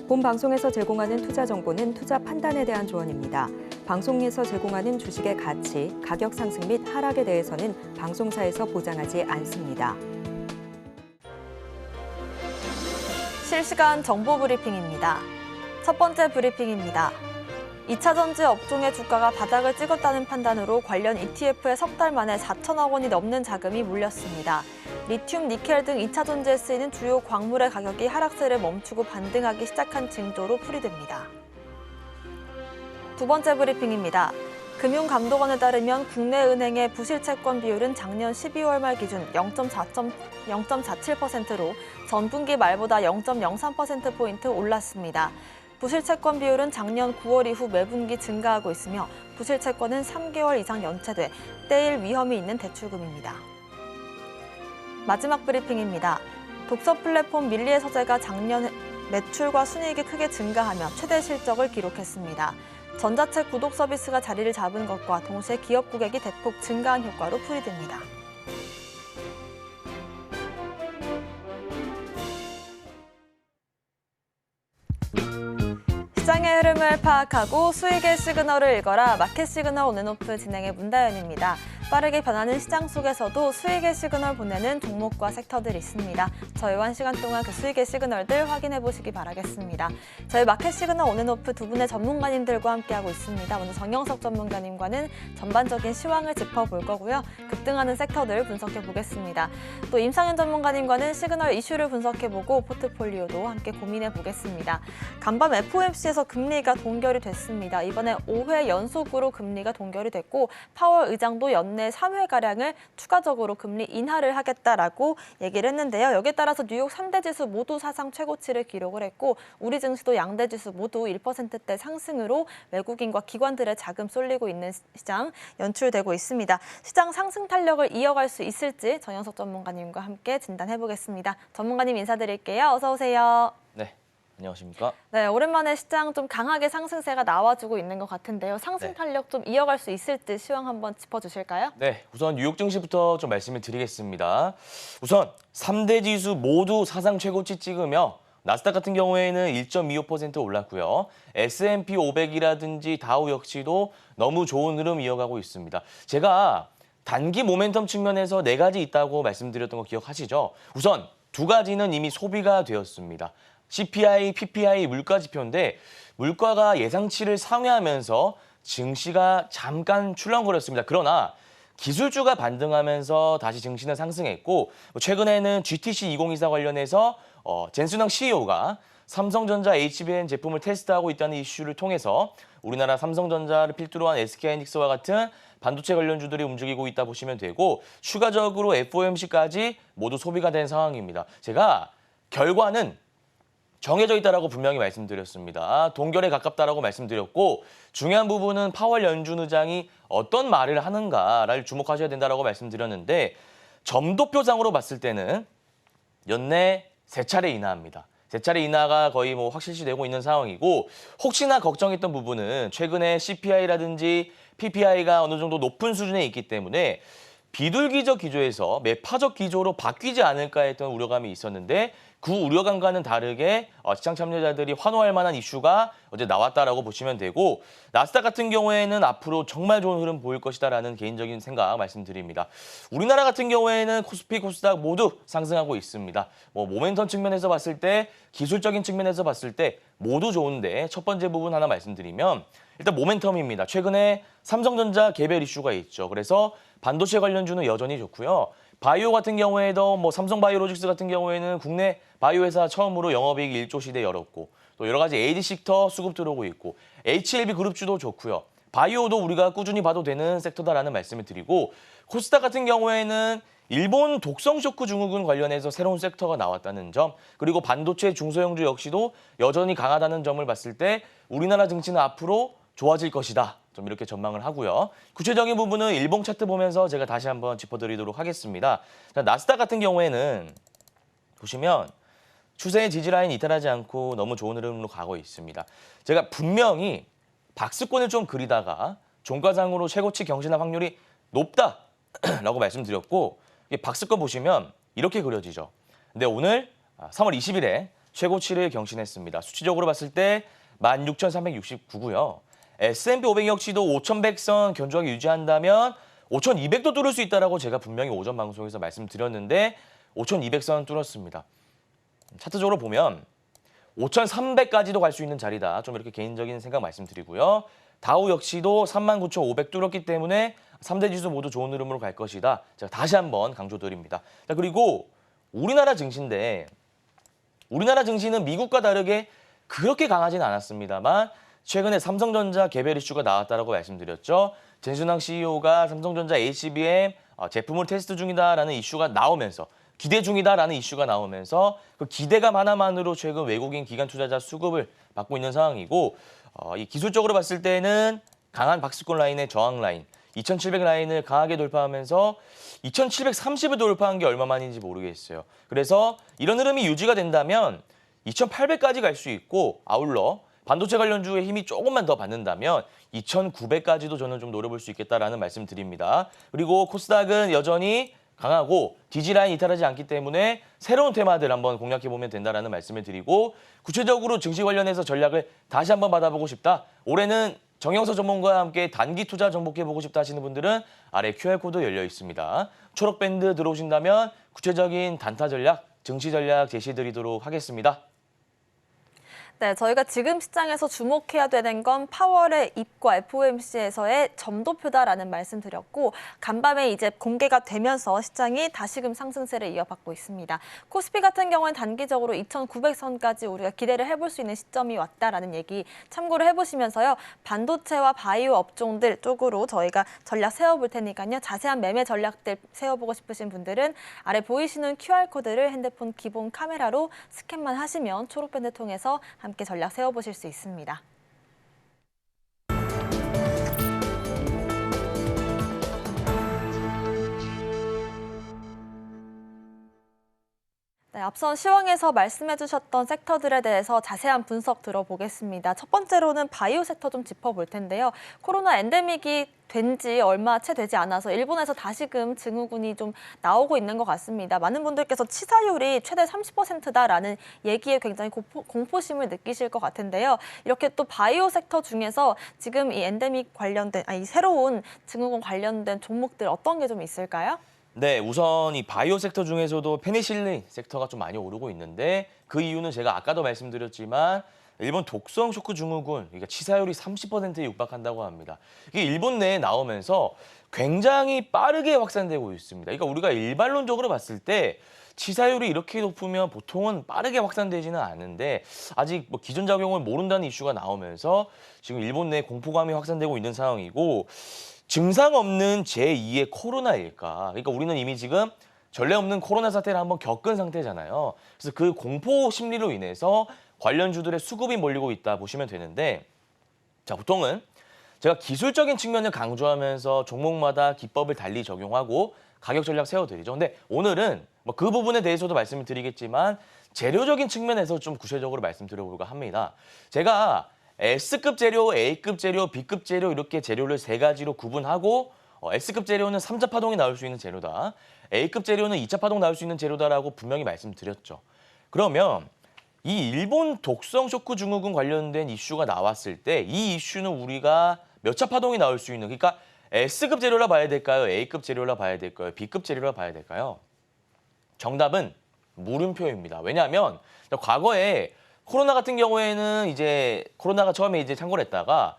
본 방송에서 제공하는 투자 정보는 투자 판단에 대한 조언입니다. 방송에서 제공하는 주식의 가치, 가격 상승 및 하락에 대해서는 방송사에서 보장하지 않습니다. 실시간 정보 브리핑입니다. 첫 번째 브리핑입니다. 2차전지 업종의 주가가 바닥을 찍었다는 판단으로 관련 ETF에 석 달 만에 4천억 원이 넘는 자금이 몰렸습니다. 리튬, 니켈 등 2차전지에 쓰이는 주요 광물의 가격이 하락세를 멈추고 반등하기 시작한 징조로 풀이됩니다. 두 번째 브리핑입니다. 금융감독원에 따르면 국내 은행의 부실채권 비율은 작년 12월 말 기준 0.47%로 전분기 말보다 0.03%포인트 올랐습니다. 부실채권 비율은 작년 9월 이후 매분기 증가하고 있으며 부실채권은 3개월 이상 연체돼 떼일 위험이 있는 대출금입니다. 마지막 브리핑입니다. 독서 플랫폼 밀리의 서재가 작년 매출과 순이익이 크게 증가하며 최대 실적을 기록했습니다. 전자책 구독 서비스가 자리를 잡은 것과 동시에 기업 고객이 대폭 증가한 효과로 풀이됩니다. 시장의 흐름을 파악하고 수익의 시그널을 읽어라. 마켓 시그널 온앤오프 진행의 문다연입니다. 빠르게 변하는 시장 속에서도 수익의 시그널 보내는 종목과 섹터들이 있습니다. 저희와 1시간 동안 그 수익의 시그널들 확인해 보시기 바라겠습니다. 저희 마켓 시그널 온앤오프 두 분의 전문가님들과 함께하고 있습니다. 먼저 정영석 전문가님과는 전반적인 시황을 짚어볼 거고요. 급등하는 섹터들 분석해 보겠습니다. 또 임상현 전문가님과는 시그널 이슈를 분석해보고 포트폴리오도 함께 고민해 보겠습니다. 간밤 FOMC에서 금리가 동결이 됐습니다. 이번에 5회 연속으로 금리가 동결이 됐고 파월 의장도 연내 3회가량을 추가적으로 금리 인하를 하겠다라고 얘기를 했는데요. 여기에 따라서 뉴욕 3대 지수 모두 사상 최고치를 기록을 했고 우리 증시도 양대 지수 모두 1%대 상승으로 외국인과 기관들의 자금 쏠리고 있는 시장 연출되고 있습니다. 시장 상승 탄력을 이어갈 수 있을지 정영석 전문가님과 함께 진단해 보겠습니다. 전문가님 인사드릴게요. 어서 오세요. 네, 안녕하십니까? 네, 오랜만에 시장 좀 강하게 상승세가 나와주고 있는 것 같은데요. 상승 탄력 좀 이어갈 수 있을지 시황 한번 짚어주실까요? 네, 우선 뉴욕 증시부터 좀 말씀을 드리겠습니다. 우선 3대 지수 모두 사상 최고치 찍으며 나스닥 같은 경우에는 1.25% 올랐고요. S&P 500이라든지 다우 역시도 너무 좋은 흐름 이어가고 있습니다. 제가 단기 모멘텀 측면에서 4가지 있다고 말씀드렸던 거 기억하시죠? 우선 2가지는 이미 소비가 되었습니다. CPI, PPI 물가 지표인데 물가가 예상치를 상회하면서 증시가 잠깐 출렁거렸습니다. 그러나 기술주가 반등하면서 다시 증시는 상승했고 최근에는 GTC 2024 관련해서 젠순왕 CEO가 삼성전자 HBM 제품을 테스트하고 있다는 이슈를 통해서 우리나라 삼성전자를 필두로 한 SK하이닉스와 같은 반도체 관련주들이 움직이고 있다 보시면 되고 추가적으로 FOMC까지 모두 소비가 된 상황입니다. 제가 결과는 정해져 있다라고 분명히 말씀드렸습니다. 동결에 가깝다라고 말씀드렸고 중요한 부분은 파월 연준 의장이 어떤 말을 하는가를 주목하셔야 된다라고 말씀드렸는데 점도표상으로 봤을 때는 연내 3차례 인하합니다. 3차례 인하가 거의 확실시되고 있는 상황이고 혹시나 걱정했던 부분은 최근에 CPI라든지 PPI가 어느 정도 높은 수준에 있기 때문에 비둘기적 기조에서 매파적 기조로 바뀌지 않을까 했던 우려감이 있었는데 그 우려감과는 다르게 시장 참여자들이 환호할 만한 이슈가 어제 나왔다라고 보시면 되고 나스닥 같은 경우에는 앞으로 정말 좋은 흐름 보일 것이다라는 개인적인 생각 말씀드립니다. 우리나라 같은 경우에는 코스피, 코스닥 모두 상승하고 있습니다. 모멘텀 측면에서 봤을 때 기술적인 측면에서 봤을 때 모두 좋은데 첫 번째 부분 하나 말씀드리면 일단 모멘텀입니다. 최근에 삼성전자 개별 이슈가 있죠. 그래서 반도체 관련주는 여전히 좋고요. 바이오 같은 경우에도 삼성바이오로직스 같은 경우에는 국내 바이오 회사 처음으로 영업이익 1조 시대 열었고 또 여러 가지 AD 섹터 수급 들어오고 있고 HLB 그룹주도 좋고요. 바이오도 우리가 꾸준히 봐도 되는 섹터다라는 말씀을 드리고 코스닥 같은 경우에는 일본 독성 쇼크 증후군 관련해서 새로운 섹터가 나왔다는 점 그리고 반도체 중소형주 역시도 여전히 강하다는 점을 봤을 때 우리나라 증시는 앞으로 좋아질 것이다. 좀 이렇게 전망을 하고요. 구체적인 부분은 일봉 차트 보면서 제가 다시 한번 짚어드리도록 하겠습니다. 자, 나스닥 같은 경우에는 보시면 추세의 지지라인 이탈하지 않고 너무 좋은 흐름으로 가고 있습니다. 제가 분명히 박스권을 좀 그리다가 종가상으로 최고치 경신할 확률이 높다라고 말씀드렸고 박스권 보시면 이렇게 그려지죠. 근데 오늘 3월 20일에 최고치를 경신했습니다. 수치적으로 봤을 때 16,369고요. S&P 500 역시도 5,100선 견조하게 유지한다면 5,200도 뚫을 수 있다라고 제가 분명히 오전 방송에서 말씀드렸는데 5,200선 뚫었습니다. 차트적으로 보면 5,300까지도 갈 수 있는 자리다. 좀 이렇게 개인적인 생각 말씀드리고요. 다우 역시도 39,500 뚫었기 때문에 3대 지수 모두 좋은 흐름으로 갈 것이다. 제가 다시 한번 강조드립니다. 자, 그리고 우리나라 증시인데 우리나라 증시는 미국과 다르게 그렇게 강하진 않았습니다만 최근에 삼성전자 개별 이슈가 나왔다라고 말씀드렸죠. 젠순왕 CEO가 삼성전자 HBM 제품을 테스트 중이다라는 이슈가 나오면서 기대 중이다라는 이슈가 나오면서 그 기대감 하나만으로 최근 외국인 기관 투자자 수급을 받고 있는 상황이고 이 기술적으로 봤을 때는 강한 박스권 라인의 저항 라인 2,700 라인을 강하게 돌파하면서 2,730을 돌파한 게 얼마만인지 모르겠어요. 그래서 이런 흐름이 유지가 된다면 2,800까지 갈 수 있고 아울러 반도체 관련주의 힘이 조금만 더 받는다면 2,900까지도 저는 좀 노려볼 수 있겠다라는 말씀 드립니다. 그리고 코스닥은 여전히 강하고 디지라인 이탈하지 않기 때문에 새로운 테마들 한번 공략해보면 된다라는 말씀을 드리고 구체적으로 증시 관련해서 전략을 다시 한번 받아보고 싶다. 올해는 정영서 전문가와 함께 단기 투자 정복해보고 싶다 하시는 분들은 아래 QR코드 열려 있습니다. 초록밴드 들어오신다면 구체적인 단타 전략, 증시 전략 제시해드리도록 하겠습니다. 네, 저희가 지금 시장에서 주목해야 되는 건 파월의 입과 FOMC에서의 점도표다라는 말씀 드렸고 간밤에 이제 공개가 되면서 시장이 다시금 상승세를 이어받고 있습니다. 코스피 같은 경우는 단기적으로 2,900선까지 우리가 기대를 해볼 수 있는 시점이 왔다라는 얘기 참고를 해보시면서요. 반도체와 바이오 업종들 쪽으로 저희가 전략 세워볼 테니까요. 자세한 매매 전략들 세워보고 싶으신 분들은 아래 보이시는 QR코드를 핸드폰 기본 카메라로 스캔만 하시면 초록밴드 통해서 함께 전략 세워보실 수 있습니다. 네, 앞선 시황에서 말씀해주셨던 섹터들에 대해서 자세한 분석 들어보겠습니다. 첫 번째로는 바이오 섹터 좀 짚어볼 텐데요. 코로나 엔데믹이 된 지 얼마 채 되지 않아서 일본에서 다시금 증후군이 좀 나오고 있는 것 같습니다. 많은 분들께서 치사율이 최대 30%다라는 얘기에 굉장히 공포심을 느끼실 것 같은데요. 이렇게 또 바이오 섹터 중에서 지금 이 엔데믹 관련된, 이 새로운 증후군 관련된 종목들 어떤 게 좀 있을까요? 네, 우선 이 바이오 섹터 중에서도 페니실린 섹터가 좀 많이 오르고 있는데 그 이유는 제가 아까도 말씀드렸지만 일본 독성 쇼크 증후군, 그러니까 치사율이 30%에 육박한다고 합니다. 이게 일본 내에 나오면서 굉장히 빠르게 확산되고 있습니다. 그러니까 우리가 일반론적으로 봤을 때 치사율이 이렇게 높으면 보통은 빠르게 확산되지는 않는데 아직 뭐 기존 작용을 모른다는 이슈가 나오면서 지금 일본 내에 공포감이 확산되고 있는 상황이고 증상 없는 제2의 코로나일까? 그러니까 우리는 이미 지금 전례 없는 코로나 사태를 한번 겪은 상태잖아요. 그래서 그 공포 심리로 인해서 관련주들의 수급이 몰리고 있다 보시면 되는데 자, 보통은 제가 기술적인 측면을 강조하면서 종목마다 기법을 달리 적용하고 가격 전략 세워드리죠. 근데 오늘은 뭐 그 부분에 대해서도 말씀을 드리겠지만 재료적인 측면에서 좀 구체적으로 말씀드려볼까 합니다. 제가 S급 재료, A급 재료, B급 재료 이렇게 재료를 세 가지로 구분하고 S급 재료는 3차 파동이 나올 수 있는 재료다. A급 재료는 2차 파동 나올 수 있는 재료다라고 분명히 말씀드렸죠. 그러면 이 일본 독성 쇼크 증후군 관련된 이슈가 나왔을 때 이 이슈는 우리가 몇 차 파동이 나올 수 있는 그러니까 S급 재료라 봐야 될까요? A급 재료라 봐야 될까요? B급 재료라 봐야 될까요? 정답은 물음표입니다. 왜냐하면 과거에 코로나 같은 경우에는 이제 코로나가 처음에 이제 창궐 했다가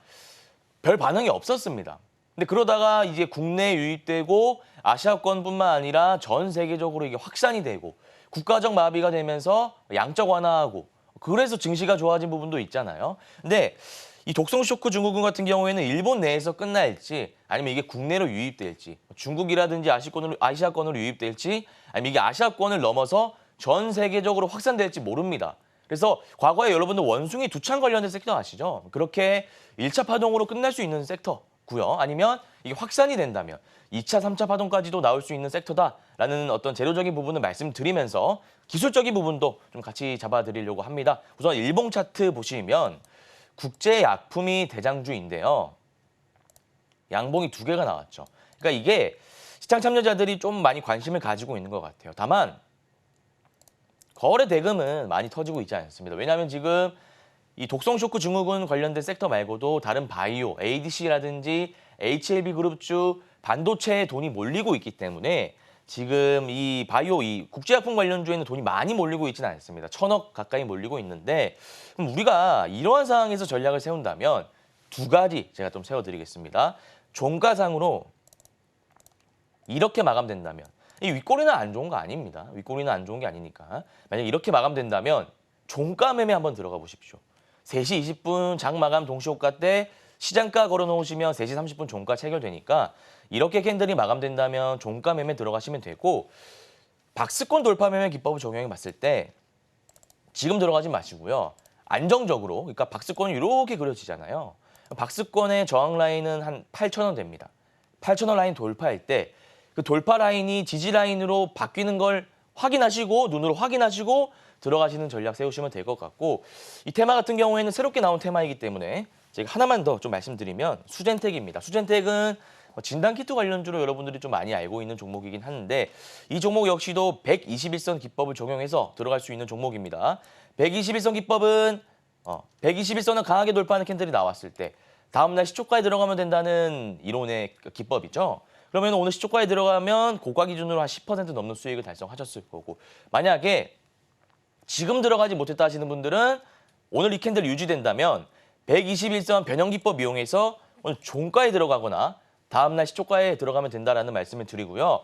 별 반응이 없었습니다. 근데 그러다가 이제 국내에 유입되고 아시아권뿐만 아니라 전 세계적으로 이게 확산이 되고 국가적 마비가 되면서 양적 완화하고 그래서 증시가 좋아진 부분도 있잖아요. 근데 이 독성 쇼크 증후군 같은 경우에는 일본 내에서 끝날지 아니면 이게 국내로 유입될지 중국이라든지 아시아권으로 유입될지 아니면 이게 아시아권을 넘어서 전 세계적으로 확산될지 모릅니다. 그래서 과거에 여러분들 원숭이 두창 관련된 섹터 아시죠? 그렇게 1차 파동으로 끝날 수 있는 섹터고요. 아니면 이게 확산이 된다면 2차, 3차 파동까지도 나올 수 있는 섹터다라는 어떤 재료적인 부분을 말씀드리면서 기술적인 부분도 좀 같이 잡아드리려고 합니다. 우선 일봉 차트 보시면 국제약품이 대장주인데요. 양봉이 두 개가 나왔죠. 그러니까 이게 시장 참여자들이 좀 많이 관심을 가지고 있는 것 같아요. 다만 거래 대금은 많이 터지고 있지 않습니다. 왜냐하면 지금 이 독성 쇼크 증후군 관련된 섹터 말고도 다른 바이오, ADC라든지 HLB 그룹주 반도체에 돈이 몰리고 있기 때문에 지금 이 바이오, 이 국제약품 관련주에는 돈이 많이 몰리고 있지는 않습니다. 1,000억 가까이 몰리고 있는데 그럼 우리가 이러한 상황에서 전략을 세운다면 두 가지 제가 좀 세워드리겠습니다. 종가상으로 이렇게 마감된다면 이 윗꼬리는 안 좋은 거 아닙니다. 윗꼬리는 안 좋은 게 아니니까. 만약에 이렇게 마감된다면 종가 매매 한번 들어가 보십시오. 3시 20분 장 마감 동시호가 때 시장가 걸어놓으시면 3시 30분 종가 체결되니까 이렇게 캔들이 마감된다면 종가 매매 들어가시면 되고 박스권 돌파 매매 기법을 적용해 봤을 때 지금 들어가지 마시고요. 안정적으로, 그러니까 박스권이 이렇게 그려지잖아요. 박스권의 저항 라인은 한 8,000원 됩니다. 8,000원 라인 돌파할 때 그 돌파 라인이 지지 라인으로 바뀌는 걸 확인하시고 눈으로 확인하시고 들어가시는 전략 세우시면 될 것 같고 이 테마 같은 경우에는 새롭게 나온 테마이기 때문에 제가 하나만 더 좀 말씀드리면 수젠텍입니다. 수젠텍은 진단키트 관련주로 여러분들이 좀 많이 알고 있는 종목이긴 하는데 이 종목 역시도 121선 기법을 적용해서 들어갈 수 있는 종목입니다. 121선 기법은 121선을 강하게 돌파하는 캔들이 나왔을 때 다음날 시초가에 들어가면 된다는 이론의 기법이죠. 그러면 오늘 시초가에 들어가면 고가 기준으로 한 10% 넘는 수익을 달성하셨을 거고 만약에 지금 들어가지 못했다 하시는 분들은 오늘 이 캔들 유지된다면 121선 변형기법 이용해서 오늘 종가에 들어가거나 다음날 시초가에 들어가면 된다라는 말씀을 드리고요.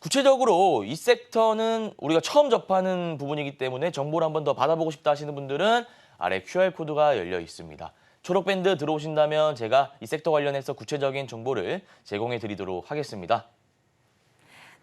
구체적으로 이 섹터는 우리가 처음 접하는 부분이기 때문에 정보를 한 번 더 받아보고 싶다 하시는 분들은 아래 QR코드가 열려 있습니다. 초록밴드 들어오신다면 제가 이 섹터 관련해서 구체적인 정보를 제공해 드리도록 하겠습니다.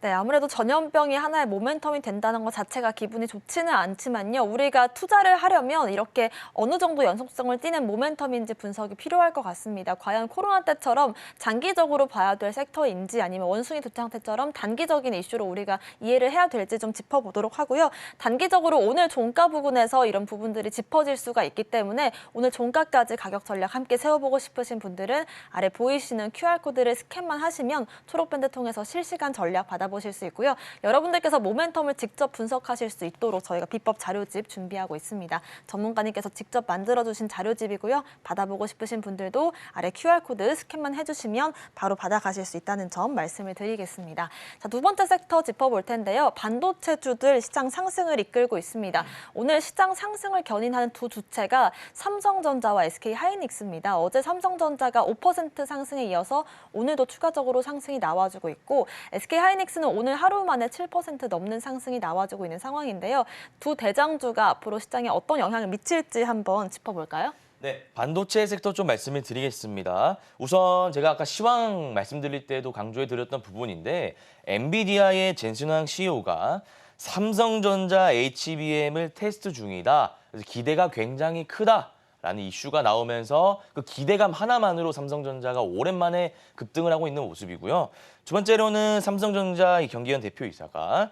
네, 아무래도 전염병이 하나의 모멘텀이 된다는 것 자체가 기분이 좋지는 않지만요. 우리가 투자를 하려면 이렇게 어느 정도 연속성을 띠는 모멘텀인지 분석이 필요할 것 같습니다. 과연 코로나 때처럼 장기적으로 봐야 될 섹터인지 아니면 원숭이 두창 때처럼 단기적인 이슈로 우리가 이해를 해야 될지 좀 짚어보도록 하고요. 단기적으로 오늘 종가 부근에서 이런 부분들이 짚어질 수가 있기 때문에 오늘 종가까지 가격 전략 함께 세워보고 싶으신 분들은 아래 보이시는 QR코드를 스캔만 하시면 초록밴드 통해서 실시간 전략 받아보실 수 있고요. 여러분들께서 모멘텀을 직접 분석하실 수 있도록 저희가 비법 자료집 준비하고 있습니다. 전문가님께서 직접 만들어주신 자료집이고요. 받아보고 싶으신 분들도 아래 QR코드 스캔만 해주시면 바로 받아가실 수 있다는 점 말씀을 드리겠습니다. 자, 두 번째 섹터 짚어볼 텐데요. 반도체주들 시장 상승을 이끌고 있습니다. 오늘 시장 상승을 견인하는 두 주체가 삼성전자와 SK하이닉스입니다. 어제 삼성전자가 5% 상승에 이어서 오늘도 추가적으로 상승이 나와주고 있고 SK하이닉스는 오늘 하루 만에 7% 넘는 상승이 나와주고 있는 상황인데요. 두 대장주가 앞으로 시장에 어떤 영향을 미칠지 한번 짚어볼까요? 네, 반도체 섹터 좀 말씀을 드리겠습니다. 우선 제가 아까 시황 말씀드릴 때도 강조해 드렸던 부분인데 엔비디아의 젠슨황 CEO가 삼성전자 HBM을 테스트 중이다. 그래서 기대가 굉장히 크다. 라는 이슈가 나오면서 그 기대감 하나만으로 삼성전자가 오랜만에 급등을 하고 있는 모습이고요. 두 번째로는 삼성전자 이 경기현 대표이사가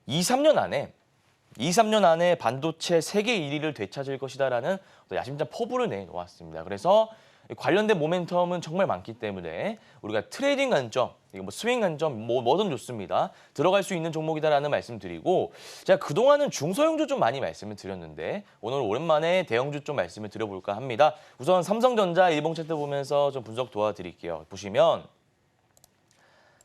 2, 3년 안에 반도체 세계 1위를 되찾을 것이다라는 야심찬 포부를 내놓았습니다. 그래서 관련된 모멘텀은 정말 많기 때문에 우리가 트레이딩 관점, 이거 뭐 스윙 관점 뭐든 좋습니다. 들어갈 수 있는 종목이다라는 말씀드리고 제가 그동안은 중소형주 좀 많이 말씀을 드렸는데 오늘 오랜만에 대형주 좀 말씀을 드려볼까 합니다. 우선 삼성전자 일봉 차트 보면서 좀 분석 도와드릴게요. 보시면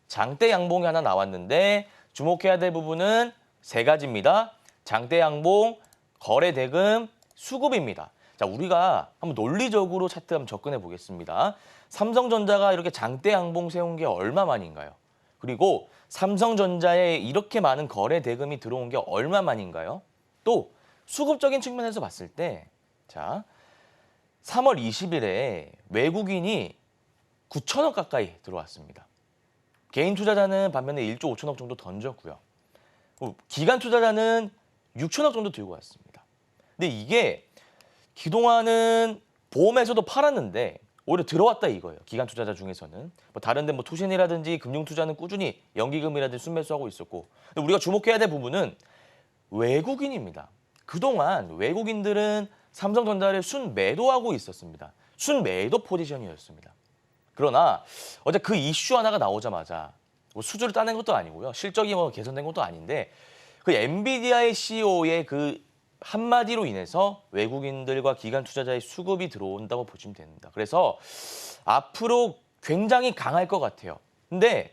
장대 양봉이 하나 나왔는데 주목해야 될 부분은 세 가지입니다. 장대 양봉, 거래 대금, 수급입니다. 자, 우리가 한번 논리적으로 차트 한번 접근해 보겠습니다. 삼성전자가 이렇게 장대 양봉 세운 게 얼마 만인가요? 그리고 삼성전자에 이렇게 많은 거래 대금이 들어온 게 얼마 만인가요? 또 수급적인 측면에서 봤을 때, 자, 3월 20일에 외국인이 9천억 가까이 들어왔습니다. 개인 투자자는 반면에 1조 5천억 정도 던졌고요. 기관 투자자는 6천억 정도 들고 왔습니다. 근데 이게 그동안은 보험에서도 팔았는데 오히려 들어왔다 이거예요. 기관 투자자 중에서는. 뭐 다른 데 뭐 투신이라든지 금융투자는 꾸준히 연기금이라든지 순매수하고 있었고. 근데 우리가 주목해야 될 부분은 외국인입니다. 그동안 외국인들은 삼성전자를 순매도하고 있었습니다. 순매도 포지션이었습니다. 그러나 어제 그 이슈 하나가 나오자마자 뭐 수주를 따낸 것도 아니고요. 실적이 뭐 개선된 것도 아닌데 그 엔비디아의 CEO의 그 한마디로 인해서 외국인들과 기관 투자자의 수급이 들어온다고 보시면 됩니다. 그래서 앞으로 굉장히 강할 것 같아요. 근데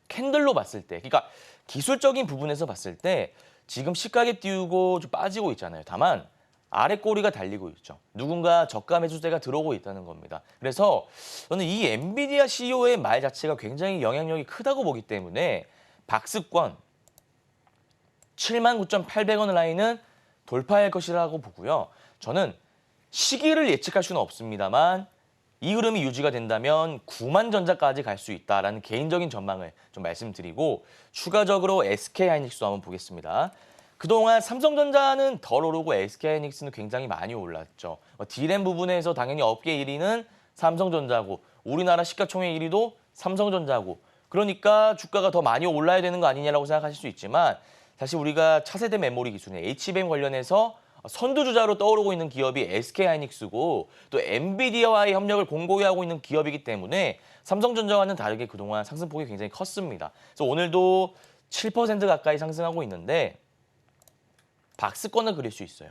캔들로 봤을 때, 그러니까 기술적인 부분에서 봤을 때 지금 시가게 띄우고 좀 빠지고 있잖아요. 다만 아래 꼬리가 달리고 있죠. 누군가 저가 매수세가 들어오고 있다는 겁니다. 그래서 저는 이 엔비디아 CEO의 말 자체가 굉장히 영향력이 크다고 보기 때문에 박스권 79,800원 라인은 돌파할 것이라고 보고요. 저는 시기를 예측할 수는 없습니다만 이 흐름이 유지가 된다면 9만 전자까지 갈 수 있다라는 개인적인 전망을 좀 말씀드리고 추가적으로 SK하이닉스도 한번 보겠습니다. 그동안 삼성전자는 덜 오르고 SK하이닉스는 굉장히 많이 올랐죠. D램 부분에서 당연히 업계 1위는 삼성전자고 우리나라 시가총액 1위도 삼성전자고 그러니까 주가가 더 많이 올라야 되는 거 아니냐라고 생각하실 수 있지만 사실 우리가 차세대 메모리 기술인 HBM 관련해서 선두주자로 떠오르고 있는 기업이 SK하이닉스고 또 엔비디아와의 협력을 공고히 하고 있는 기업이기 때문에 삼성전자와는 다르게 그동안 상승폭이 굉장히 컸습니다. 그래서 오늘도 7% 가까이 상승하고 있는데 박스권을 그릴 수 있어요.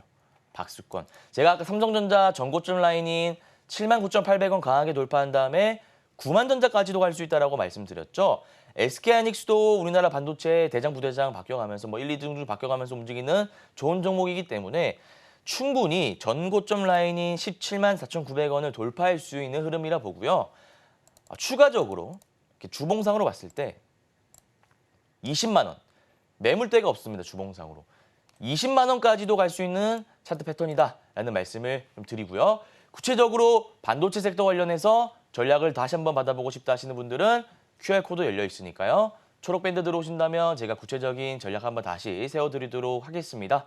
박스권. 제가 아까 삼성전자 전고점 라인인 79,800원 강하게 돌파한 다음에 9만 전자까지도 갈 수 있다라고 말씀드렸죠. SK하이닉스도 우리나라 반도체 대장 부대장 바뀌어가면서 1, 2등 중 바뀌어가면서 움직이는 좋은 종목이기 때문에 충분히 전고점 라인인 174,900원을 돌파할 수 있는 흐름이라 보고요. 추가적으로 주봉상으로 봤을 때 20만 원. 매물대가 없습니다. 주봉상으로. 20만 원까지도 갈 수 있는 차트 패턴이다라는 말씀을 좀 드리고요. 구체적으로 반도체 섹터 관련해서 전략을 다시 한번 받아보고 싶다 하시는 분들은 QR코드 열려 있으니까요. 초록밴드 들어오신다면 제가 구체적인 전략 한번 다시 세워드리도록 하겠습니다.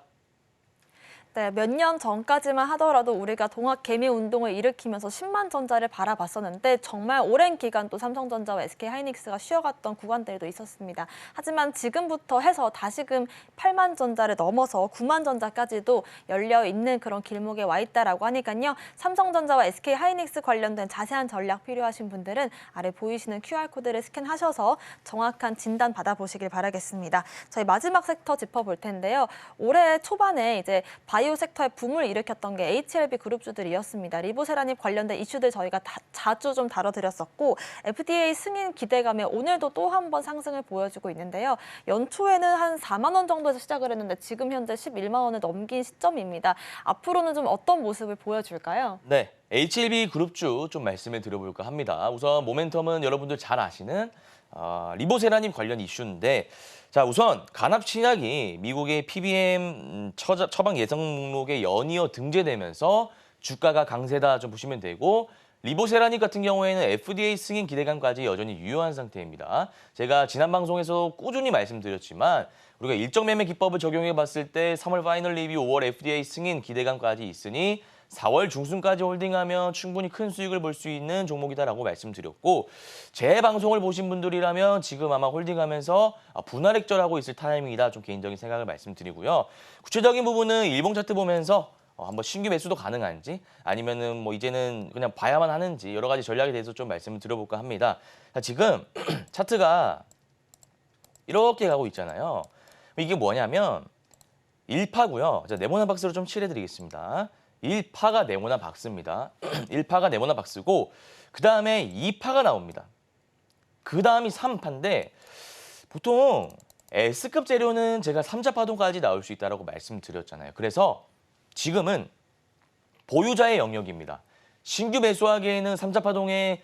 네, 몇 년 전까지만 하더라도 우리가 동학 개미 운동을 일으키면서 10만 전자를 바라봤었는데 정말 오랜 기간 또 삼성전자와 SK하이닉스가 쉬어갔던 구간들도 있었습니다. 하지만 지금부터 해서 다시금 8만 전자를 넘어서 9만 전자까지도 열려 있는 그런 길목에 와 있다라고 하니까요. 삼성전자와 SK하이닉스 관련된 자세한 전략 필요하신 분들은 아래 보이시는 QR코드를 스캔하셔서 정확한 진단 받아보시길 바라겠습니다. 저희 마지막 섹터 짚어볼 텐데요. 올해 초반에 이제 바이오 섹터의 붐을 일으켰던 게 HLB 그룹주들이었습니다. 리보세라닙 관련된 이슈들 저희가 자주 좀 다뤄드렸었고 FDA 승인 기대감에 오늘도 또 한 번 상승을 보여주고 있는데요. 연초에는 한 4만 원 정도에서 시작을 했는데 지금 현재 11만 원을 넘긴 시점입니다. 앞으로는 좀 어떤 모습을 보여줄까요? 네, HLB 그룹주 좀 말씀을 드려볼까 합니다. 우선 모멘텀은 여러분들 잘 아시는 리보세라닙 관련 이슈인데 자 우선 간합 신약이 미국의 PBM 처방 예상 목록에 연이어 등재되면서 주가가 강세다 좀 보시면 되고 리보세라닙 같은 경우에는 FDA 승인 기대감까지 여전히 유효한 상태입니다. 제가 지난 방송에서 꾸준히 말씀드렸지만 우리가 일정 매매 기법을 적용해 봤을 때 3월 파이널 리뷰, 5월 FDA 승인 기대감까지 있으니 4월 중순까지 홀딩하면 충분히 큰 수익을 볼 수 있는 종목이다라고 말씀드렸고 제 방송을 보신 분들이라면 지금 아마 홀딩하면서 분할액절하고 있을 타이밍이다 좀 개인적인 생각을 말씀드리고요. 구체적인 부분은 일봉 차트 보면서 한번 신규 매수도 가능한지 아니면은 뭐 이제는 그냥 봐야만 하는지 여러 가지 전략에 대해서 좀 말씀을 드려볼까 합니다. 자, 지금 차트가 이렇게 가고 있잖아요. 이게 뭐냐면 1파고요. 자, 네모난 박스로 좀 칠해드리겠습니다. 1파가 네모난 박스입니다. 1파가 네모난 박스고 그 다음에 2파가 나옵니다. 그 다음이 3파인데 보통 S급 재료는 제가 3차 파동까지 나올 수 있다고 말씀드렸잖아요. 그래서 지금은 보유자의 영역입니다. 신규 매수하기에는 3차 파동의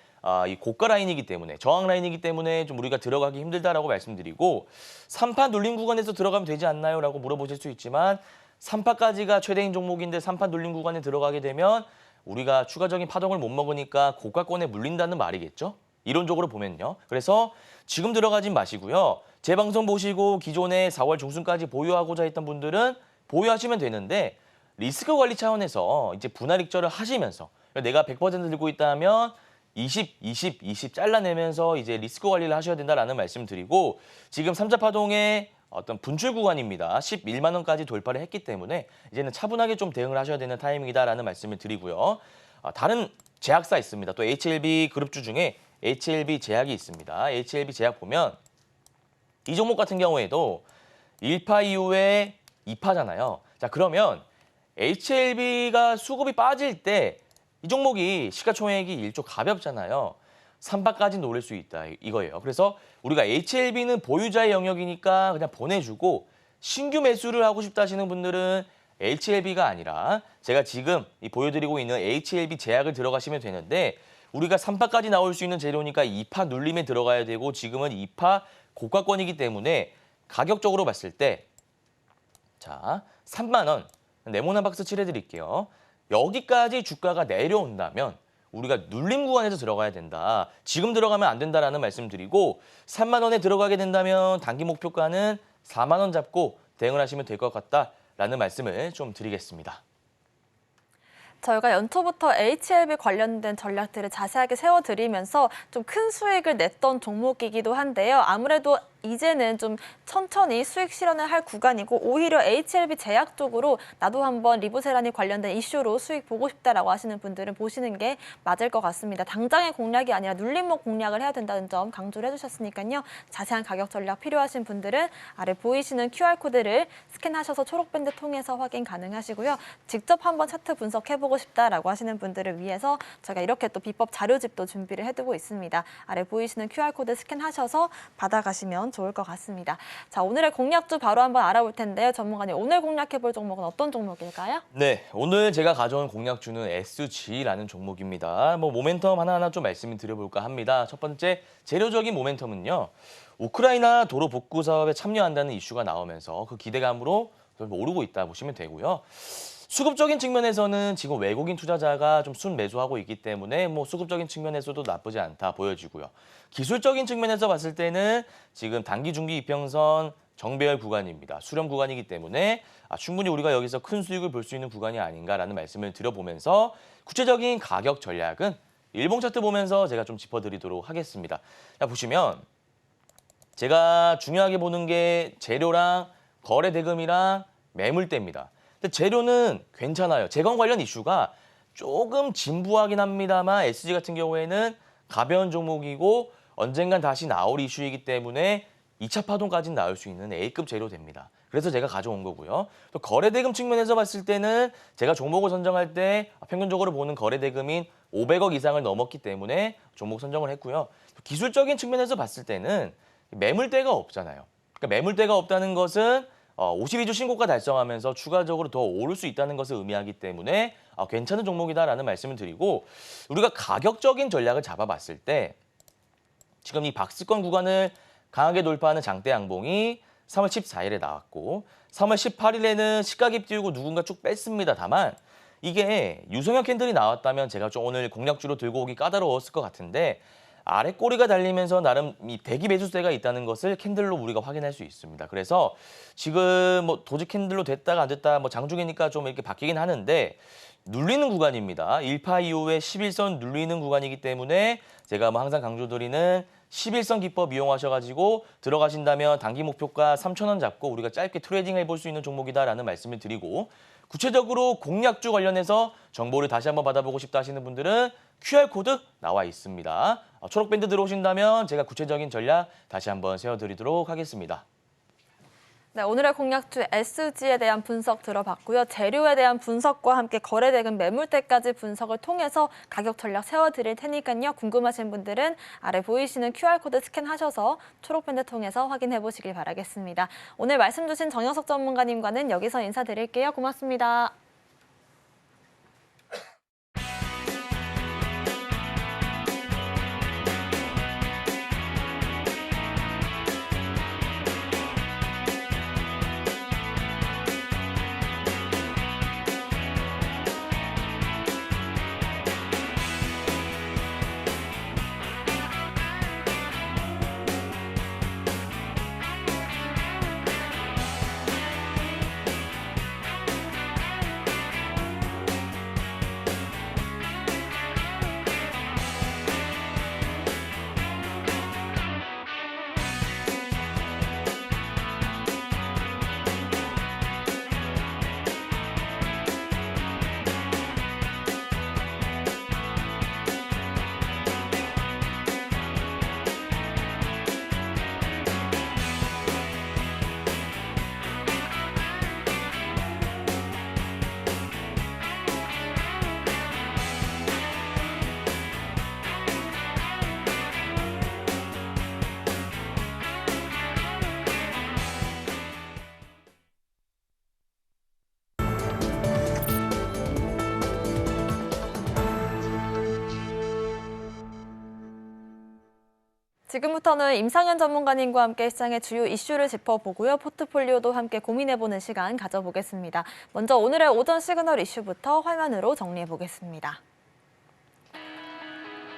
이 고가 라인이기 때문에 저항 라인이기 때문에 좀 우리가 들어가기 힘들다라고 말씀드리고 3파 눌림 구간에서 들어가면 되지 않나요? 라고 물어보실 수 있지만 3파까지가 최대인 종목인데 3파 눌림 구간에 들어가게 되면 우리가 추가적인 파동을 못 먹으니까 고가권에 물린다는 말이겠죠? 이론적으로 보면요. 그래서 지금 들어가진 마시고요. 제 방송 보시고 기존에 4월 중순까지 보유하고자 했던 분들은 보유하시면 되는데 리스크 관리 차원에서 이제 분할 익절을 하시면서 내가 100% 들고 있다면 20, 20, 20 잘라내면서 이제 리스크 관리를 하셔야 된다라는 말씀 드리고 지금 3차 파동의 어떤 분출 구간입니다. 11만 원까지 돌파를 했기 때문에 이제는 차분하게 좀 대응을 하셔야 되는 타이밍이다라는 말씀을 드리고요. 다른 제약사 있습니다. 또 HLB 그룹주 중에 HLB 제약이 있습니다. HLB 제약 보면 이 종목 같은 경우에도 1파 이후에 2파잖아요. 자, 그러면 HLB가 수급이 빠질 때 이 종목이 시가총액이 1조 가볍잖아요. 3파까지 노릴 수 있다 이거예요. 그래서 우리가 HLB는 보유자의 영역이니까 그냥 보내주고 신규 매수를 하고 싶다 하시는 분들은 HLB가 아니라 제가 지금 보여드리고 있는 HLB 제약을 들어가시면 되는데 우리가 3파까지 나올 수 있는 재료니까 2파 눌림에 들어가야 되고 지금은 2파 고가권이기 때문에 가격적으로 봤을 때 자, 3만 원 네모난 박스 칠해드릴게요. 여기까지 주가가 내려온다면 우리가 눌림 구간에서 들어가야 된다. 지금 들어가면 안 된다라는 말씀 드리고 3만 원에 들어가게 된다면 단기 목표가는 4만 원 잡고 대응을 하시면 될 것 같다라는 말씀을 좀 드리겠습니다. 저희가 연초부터 HLB 관련된 전략들을 자세하게 세워드리면서 좀 큰 수익을 냈던 종목이기도 한데요. 아무래도 이제는 좀 천천히 수익 실현을 할 구간이고 오히려 HLB 제약 쪽으로 나도 한번 리보세라니 관련된 이슈로 수익 보고 싶다라고 하시는 분들은 보시는 게 맞을 것 같습니다. 당장의 공략이 아니라 눌림목 공략을 해야 된다는 점 강조를 해주셨으니까요. 자세한 가격 전략 필요하신 분들은 아래 보이시는 QR코드를 스캔하셔서 초록밴드 통해서 확인 가능하시고요. 직접 한번 차트 분석해보고 싶다라고 하시는 분들을 위해서 저희가 이렇게 또 비법 자료집도 준비를 해두고 있습니다. 아래 보이시는 QR코드 스캔하셔서 받아가시면 좋을 것 같습니다. 자, 오늘의 공략주 바로 한번 알아볼 텐데요. 전문가님, 오늘 공략해볼 종목은 어떤 종목일까요? 네, 오늘 제가 가져온 공략주는 SG라는 종목입니다. 모멘텀 하나하나 좀 말씀을 드려볼까 합니다. 첫 번째, 재료적인 모멘텀은요. 우크라이나 도로 복구 사업에 참여한다는 이슈가 나오면서 그 기대감으로 좀 오르고 있다 보시면 되고요. 수급적인 측면에서는 지금 외국인 투자자가 좀 순매수하고 있기 때문에 수급적인 측면에서도 나쁘지 않다 보여지고요. 기술적인 측면에서 봤을 때는 지금 단기 중기 이평선 정배열 구간입니다. 수렴 구간이기 때문에 충분히 우리가 여기서 큰 수익을 볼 수 있는 구간이 아닌가라는 말씀을 드려보면서 구체적인 가격 전략은 일봉 차트 보면서 제가 좀 짚어드리도록 하겠습니다. 자, 보시면 제가 중요하게 보는 게 재료랑 거래 대금이랑 매물대입니다. 근데 재료는 괜찮아요. 재건 관련 이슈가 조금 진부하긴 합니다만 SG 같은 경우에는 가벼운 종목이고 언젠간 다시 나올 이슈이기 때문에 2차 파동까지는 나올 수 있는 A급 재료됩니다. 그래서 제가 가져온 거고요. 또 거래대금 측면에서 봤을 때는 제가 종목을 선정할 때 평균적으로 보는 거래대금인 500억 이상을 넘었기 때문에 종목 선정을 했고요. 또 기술적인 측면에서 봤을 때는 매물대가 없잖아요. 그러니까 매물대가 없다는 것은 52주 신고가 달성하면서 추가적으로 더 오를 수 있다는 것을 의미하기 때문에 괜찮은 종목이다라는 말씀을 드리고 우리가 가격적인 전략을 잡아봤을 때 지금 이 박스권 구간을 강하게 돌파하는 장대 양봉이 3월 14일에 나왔고 3월 18일에는 시가갭 띄우고 누군가 쭉 뺐습니다. 다만 이게 유성형 캔들이 나왔다면 제가 좀 오늘 공략주로 들고 오기 까다로웠을 것 같은데 아래 꼬리가 달리면서 나름 이 대기 매수세가 있다는 것을 캔들로 우리가 확인할 수 있습니다. 그래서 지금 도지 캔들로 됐다가 안 됐다 장중이니까 좀 이렇게 바뀌긴 하는데 눌리는 구간입니다. 1파 이후에 11선 눌리는 구간이기 때문에 제가 항상 강조드리는 11선 기법 이용하셔가지고 들어가신다면 단기 목표가 3,000원 잡고 우리가 짧게 트레이딩 해볼 수 있는 종목이다라는 말씀을 드리고 구체적으로 공략주 관련해서 정보를 다시 한번 받아보고 싶다 하시는 분들은 QR코드 나와 있습니다. 초록밴드 들어오신다면 제가 구체적인 전략 다시 한번 세워드리도록 하겠습니다. 네, 오늘의 공략주 SG에 대한 분석 들어봤고요. 재료에 대한 분석과 함께 거래대금 매물대까지 분석을 통해서 가격 전략 세워드릴 테니까요. 궁금하신 분들은 아래 보이시는 QR코드 스캔하셔서 초록밴드 통해서 확인해 보시길 바라겠습니다. 오늘 말씀 주신 정영석 전문가님과는 여기서 인사드릴게요. 고맙습니다. 지금부터는 임상현 전문가님과 함께 시장의 주요 이슈를 짚어보고요. 포트폴리오도 함께 고민해보는 시간 가져보겠습니다. 먼저 오늘의 오전 시그널 이슈부터 화면으로 정리해보겠습니다.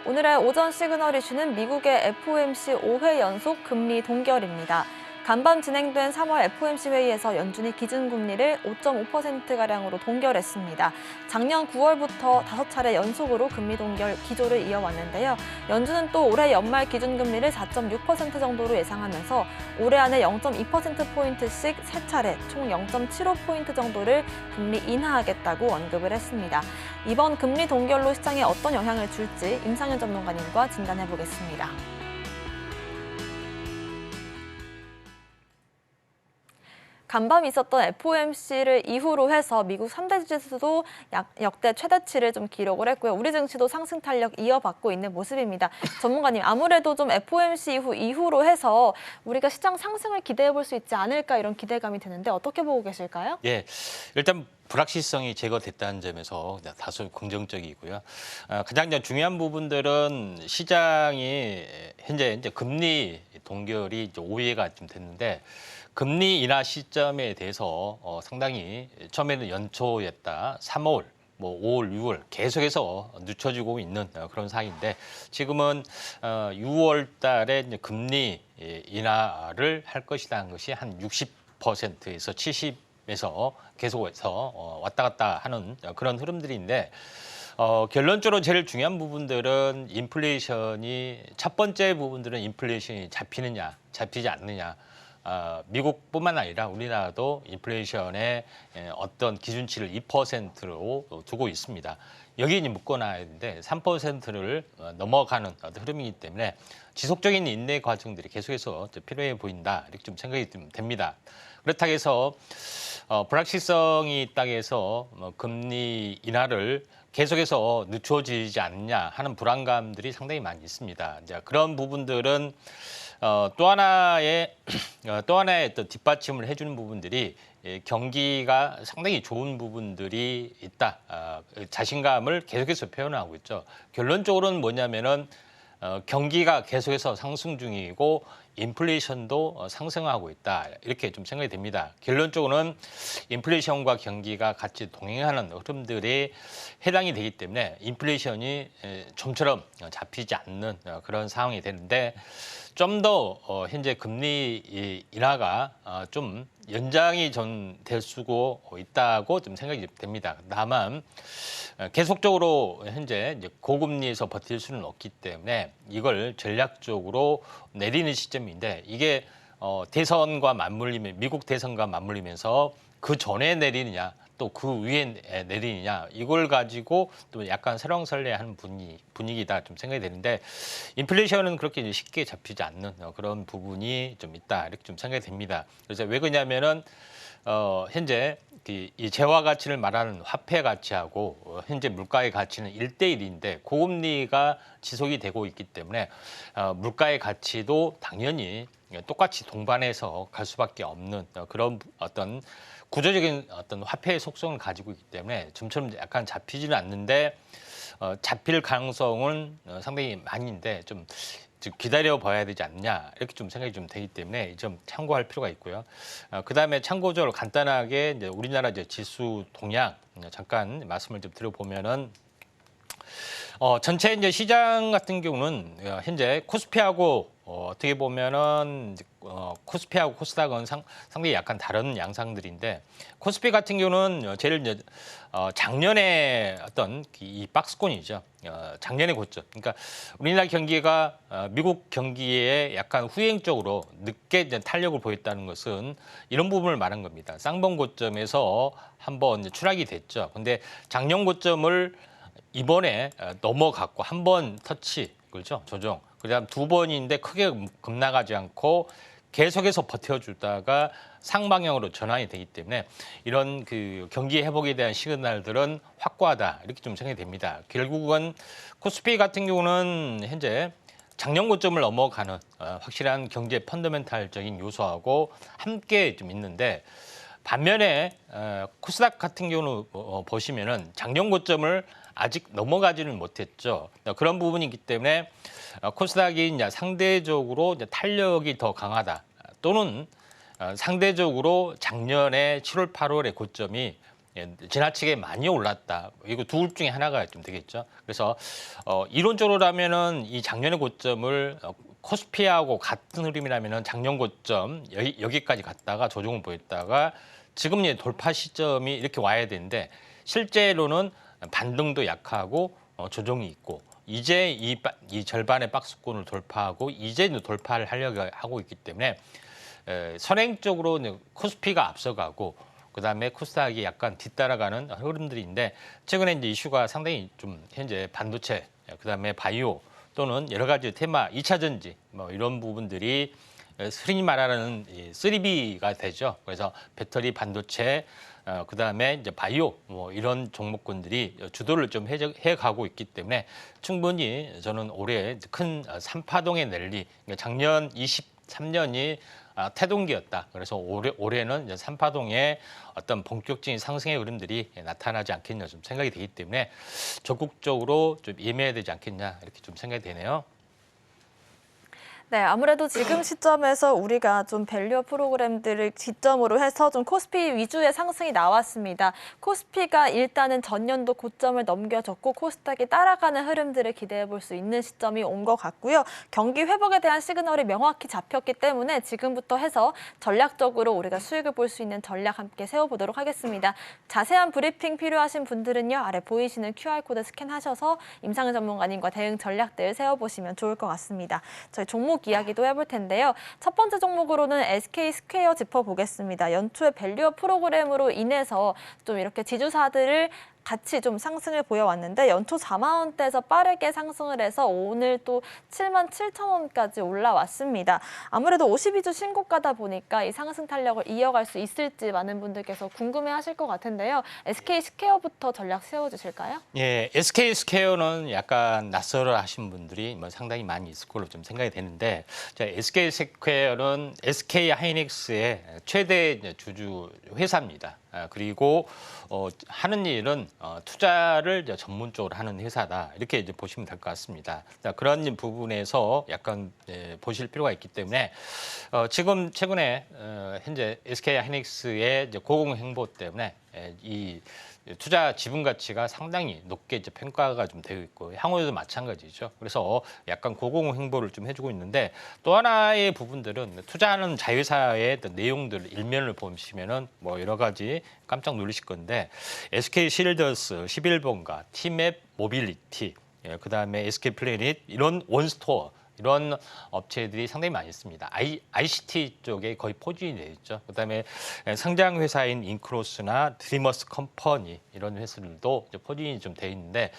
오늘의 오전 시그널 이슈는 미국의 FOMC 5회 연속 금리 동결입니다. 간밤 진행된 3월 FOMC 회의에서 연준이 기준금리를 5.5%가량으로 동결했습니다. 작년 9월부터 5차례 연속으로 금리 동결 기조를 이어왔는데요. 연준은 또 올해 연말 기준금리를 4.6% 정도로 예상하면서 올해 안에 0.2%포인트씩 3차례 총 0.75포인트 정도를 금리 인하하겠다고 언급을 했습니다. 이번 금리 동결로 시장에 어떤 영향을 줄지 임상현 전문가님과 진단해보겠습니다. 간밤 있었던 FOMC를 이후로 해서 미국 3대 지수도 역대 최대치를 좀 기록을 했고요. 우리 증시도 상승 탄력 이어받고 있는 모습입니다. 전문가님, 아무래도 좀 FOMC 이후로 해서 우리가 시장 상승을 기대해 볼 수 있지 않을까 이런 기대감이 드는데 어떻게 보고 계실까요? 예, 일단 불확실성이 제거됐다는 점에서 다소 긍정적이고요. 가장 중요한 부분들은 시장이 현재 이제 금리 동결이 이제 5회가 좀 됐는데 금리 인하 시점에 대해서 상당히 처음에는 연초였다, 3월, 5월, 6월 계속해서 늦춰지고 있는 그런 상황인데 지금은 6월 달에 이제 금리 인하를 할 것이라는 것이 한 60%에서 70에서 계속해서 왔다 갔다 하는 그런 흐름들인데 결론적으로 제일 중요한 부분들은 인플레이션이 첫 번째 부분들은 인플레이션이 잡히느냐, 잡히지 않느냐. 미국뿐만 아니라 우리나라도 인플레이션의 어떤 기준치를 2%로 두고 있습니다. 여기에 묶어놔야 되는데 3%를 넘어가는 흐름이기 때문에 지속적인 인내 과정들이 계속해서 필요해 보인다 이렇게 좀 생각이 됩니다. 그렇다고 해서 불확실성이 있다고 해서 금리 인하를 계속해서 늦춰지지 않느냐 하는 불안감들이 상당히 많이 있습니다. 이제 그런 부분들은 또 하나의 또 뒷받침을 해주는 부분들이 경기가 상당히 좋은 부분들이 있다. 자신감을 계속해서 표현하고 있죠. 결론적으로는 뭐냐면은 경기가 계속해서 상승 중이고 인플레이션도 상승하고 있다. 이렇게 좀 생각이 됩니다. 결론적으로는 인플레이션과 경기가 같이 동행하는 흐름들이 해당이 되기 때문에 인플레이션이 좀처럼 잡히지 않는 그런 상황이 되는데 좀 더 현재 금리 인하가 좀 연장이 좀 될 수도 있다고 좀 생각이 됩니다. 다만 계속적으로 현재 이제 고금리에서 버틸 수는 없기 때문에 이걸 전략적으로 내리는 시점인데 이게 대선과 맞물리면 미국 대선과 맞물리면서 그 전에 내리느냐 또 그 위에 내리느냐 이걸 가지고 또 약간 설왕설래하는 분위기다 좀 생각이 되는데 인플레이션은 그렇게 쉽게 잡히지 않는 그런 부분이 좀 있다 이렇게 좀 생각이 됩니다. 그래서 왜 그러냐면은 현재 이 재화 가치를 말하는 화폐 가치하고 현재 물가의 가치는 1대1인데 고금리가 지속이 되고 있기 때문에 물가의 가치도 당연히 똑같이 동반해서 갈 수밖에 없는 그런 어떤 구조적인 어떤 화폐의 속성을 가지고 있기 때문에 좀처럼 약간 잡히지는 않는데 잡힐 가능성은 상당히 많은데 좀 기다려 봐야 되지 않느냐 이렇게 좀 생각이 좀 되기 때문에 좀 참고할 필요가 있고요. 그다음에 참고적으로 간단하게 이제 우리나라 이제 지수 동향 잠깐 말씀을 좀 드려보면은 전체 이제 시장 같은 경우는 현재 코스피하고 어떻게 보면은 코스피하고 코스닥은 상당히 약간 다른 양상들인데 코스피 같은 경우는 제일 이제 작년에 어떤 이 박스권이죠. 작년의 고점. 그러니까 우리나라 경기가 미국 경기에 약간 후행적으로 늦게 이제 탄력을 보였다는 것은 이런 부분을 말한 겁니다. 쌍봉 고점에서 한번 이제 추락이 됐죠. 근데 작년 고점을 이번에 넘어갔고 한 번 터치, 그렇죠? 조정. 그다음 두 번인데 크게 급락하지 않고 계속해서 버텨주다가 상방향으로 전환이 되기 때문에 이런 그 경기 회복에 대한 시그널들은 확고하다 이렇게 좀 생각이 됩니다. 결국은 코스피 같은 경우는 현재 작년 고점을 넘어가는 확실한 경제 펀더멘탈적인 요소하고 함께 좀 있는데 반면에 코스닥 같은 경우는 보시면은 작년 고점을 아직 넘어가지는 못했죠. 그런 부분이기 때문에 코스닥이 이제 상대적으로 이제 탄력이 더 강하다. 또는 상대적으로 작년에 7월, 8월의 고점이 지나치게 많이 올랐다. 이거 둘 중에 하나가 좀 되겠죠. 그래서 이론적으로라면은 이 작년의 고점을 코스피하고 같은 흐름이라면은 작년 고점 여기까지 갔다가 조정을 보였다가 지금 이제 돌파 시점이 이렇게 와야 되는데 실제로는 반등도 약하고 조정이 있고 이제 이 절반의 박스권을 돌파하고 이제 돌파를 하려고 하고 있기 때문에 선행적으로 코스피가 앞서가고 그다음에 코스닥이 약간 뒤따라가는 흐름들인데 최근에 이제 이슈가 상당히 좀 현재 반도체 그다음에 바이오 또는 여러 가지 테마 2차 전지 뭐 이런 부분들이 흔히 말하는 3B가 되죠. 그래서 배터리, 반도체, 그다음에 이제 바이오 뭐 이런 종목군들이 주도를 좀 해가고 있기 때문에 충분히 저는 올해 큰 3파동의 랠리, 그러니까 작년 23년이 태동기였다. 그래서 올해는 이제 3파동의 어떤 본격적인 상승의 흐름들이 나타나지 않겠냐 좀 생각이 되기 때문에 적극적으로 좀 임해야 되지 않겠냐 이렇게 좀 생각이 되네요. 네, 아무래도 지금 시점에서 우리가 좀 밸류업 프로그램들을 기점으로 해서 좀 코스피 위주의 상승이 나왔습니다. 코스피가 일단은 전년도 고점을 넘겨줬고 코스닥이 따라가는 흐름들을 기대해 볼 수 있는 시점이 온 것 같고요. 경기 회복에 대한 시그널이 명확히 잡혔기 때문에 지금부터 해서 전략적으로 우리가 수익을 볼 수 있는 전략 함께 세워보도록 하겠습니다. 자세한 브리핑 필요하신 분들은요. 아래 보이시는 QR코드 스캔하셔서 임상훈 전문가님과 대응 전략들 세워보시면 좋을 것 같습니다. 저희 종목 이야기도 해볼 텐데요. 첫 번째 종목으로는 SK스퀘어 짚어보겠습니다. 연초에 밸류업 프로그램으로 인해서 좀 이렇게 지주사들을 같이 좀 상승을 보여왔는데 연초 4만 원대에서 빠르게 상승을 해서 오늘 또 7만 7천 원까지 올라왔습니다. 아무래도 52주 신고가다 보니까 이 상승 탄력을 이어갈 수 있을지 많은 분들께서 궁금해하실 것 같은데요. SK스퀘어부터 전략 세워주실까요? 예, SK스퀘어는 약간 낯설어 하신 분들이 뭐 상당히 많이 있을 걸로 좀 생각이 되는데 SK스퀘어는 SK하이닉스의 최대 주주 회사입니다. 그리고 하는 일은 투자를 이제 전문적으로 하는 회사다 이렇게 이제 보시면 될 것 같습니다. 그런 부분에서 약간 보실 필요가 있기 때문에 지금 최근에 현재 SK하이닉스의 이제 고공행보 때문에 이 투자 지분 가치가 상당히 높게 이제 평가가 좀 되어 있고 향후에도 마찬가지죠. 그래서 약간 고공 행보를 좀 해주고 있는데 또 하나의 부분들은 투자하는 자회사의 내용들 일면을 보시면은 뭐 여러 가지 깜짝 놀라실 건데 SK 실더스 11번가, 티맵 모빌리티, 그다음에 SK 플래닛 이런 원스토어 이런 업체들이 상당히 많이 있습니다. ICT 쪽에 거의 포진이 되어 있죠. 그다음에 상장 회사인 인크로스나 드리머스 컴퍼니 이런 회사들도 포진이 좀 되어 있는데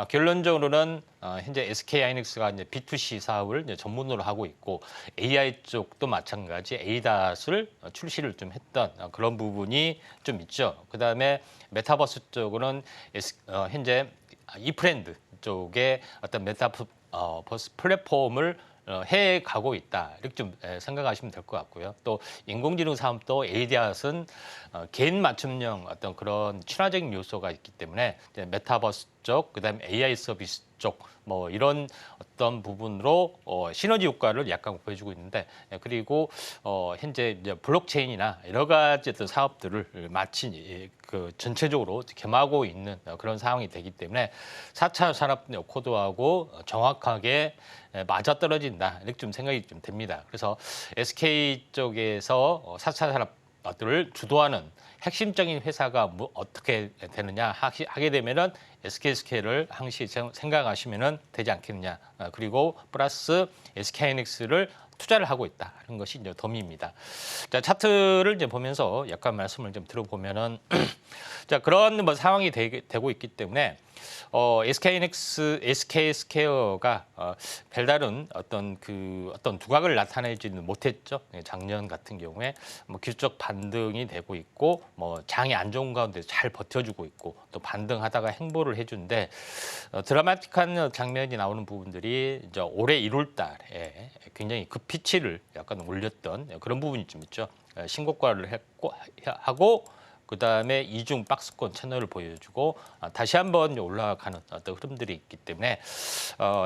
결론적으로는 현재 SK하이닉스가 이제 B2C 사업을 이제 전문으로 하고 있고 AI 쪽도 마찬가지 ADAS를 출시를 좀 했던 그런 부분이 좀 있죠. 그다음에 메타버스 쪽으로는 현재 이프렌드 쪽에 어떤 버스 플랫폼을 해 가고 있다. 이렇게 좀 생각하시면 될 것 같고요. 또 인공지능 사업도 ADAS은 개인 맞춤형 어떤 그런 친화적인 요소가 있기 때문에 메타버스 쪽, 그다음에 AI 서비스 쪽, 뭐 이런 어떤 부분으로 시너지 효과를 약간 보여주고 있는데 그리고 현재 이제 블록체인이나 여러 가지 어떤 사업들을 마치 그 전체적으로 겸하고 있는 그런 상황이 되기 때문에 4차 산업 코드하고 정확하게 맞아떨어진다 이렇게 좀 생각이 좀 됩니다. 그래서 SK 쪽에서 4차 산업들을 주도하는 핵심적인 회사가 뭐 어떻게 되느냐 하게 되면은 SK스퀘어를 항시 생각하시면은 되지 않겠느냐. 그리고 플러스 SK하이닉스를 투자를 하고 있다 하는 것이 이제 덤입니다. 자, 차트를 이제 보면서 약간 말씀을 좀 들어보면은 자, 그런 뭐 상황이 되고 있기 때문에 SK스퀘어가 별다른 어떤 두각을 나타내지는 못했죠. 작년 같은 경우에 뭐 기술적 반등이 되고 있고, 뭐 장이 안 좋은 가운데 잘 버텨주고 있고, 또 반등하다가 행보를 해준데 드라마틱한 장면이 나오는 부분들이 이제 올해 1월달에 굉장히 그 피치를 약간 올렸던 그런 부분이 좀 있죠. 신고가를 하고 그다음에 이중 박스권 채널을 보여주고 다시 한번 올라가는 어떤 흐름들이 있기 때문에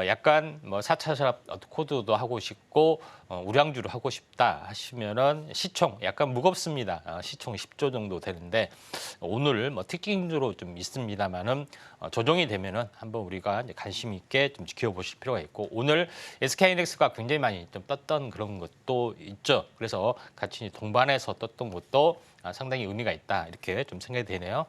약간 뭐 4차 샵 코드도 하고 싶고 우량주를 하고 싶다 하시면은 시총 약간 무겁습니다. 시총 10조 정도 되는데 오늘 뭐 특징적으로 좀 있습니다만은 조정이 되면은 한번 우리가 이제 관심 있게 좀 지켜보실 필요가 있고 오늘 SK하이닉스가 굉장히 많이 좀 떴던 그런 것도 있죠. 그래서 같이 동반해서 떴던 것도 상당히 의미가 있다 이렇게 좀 생각이 되네요.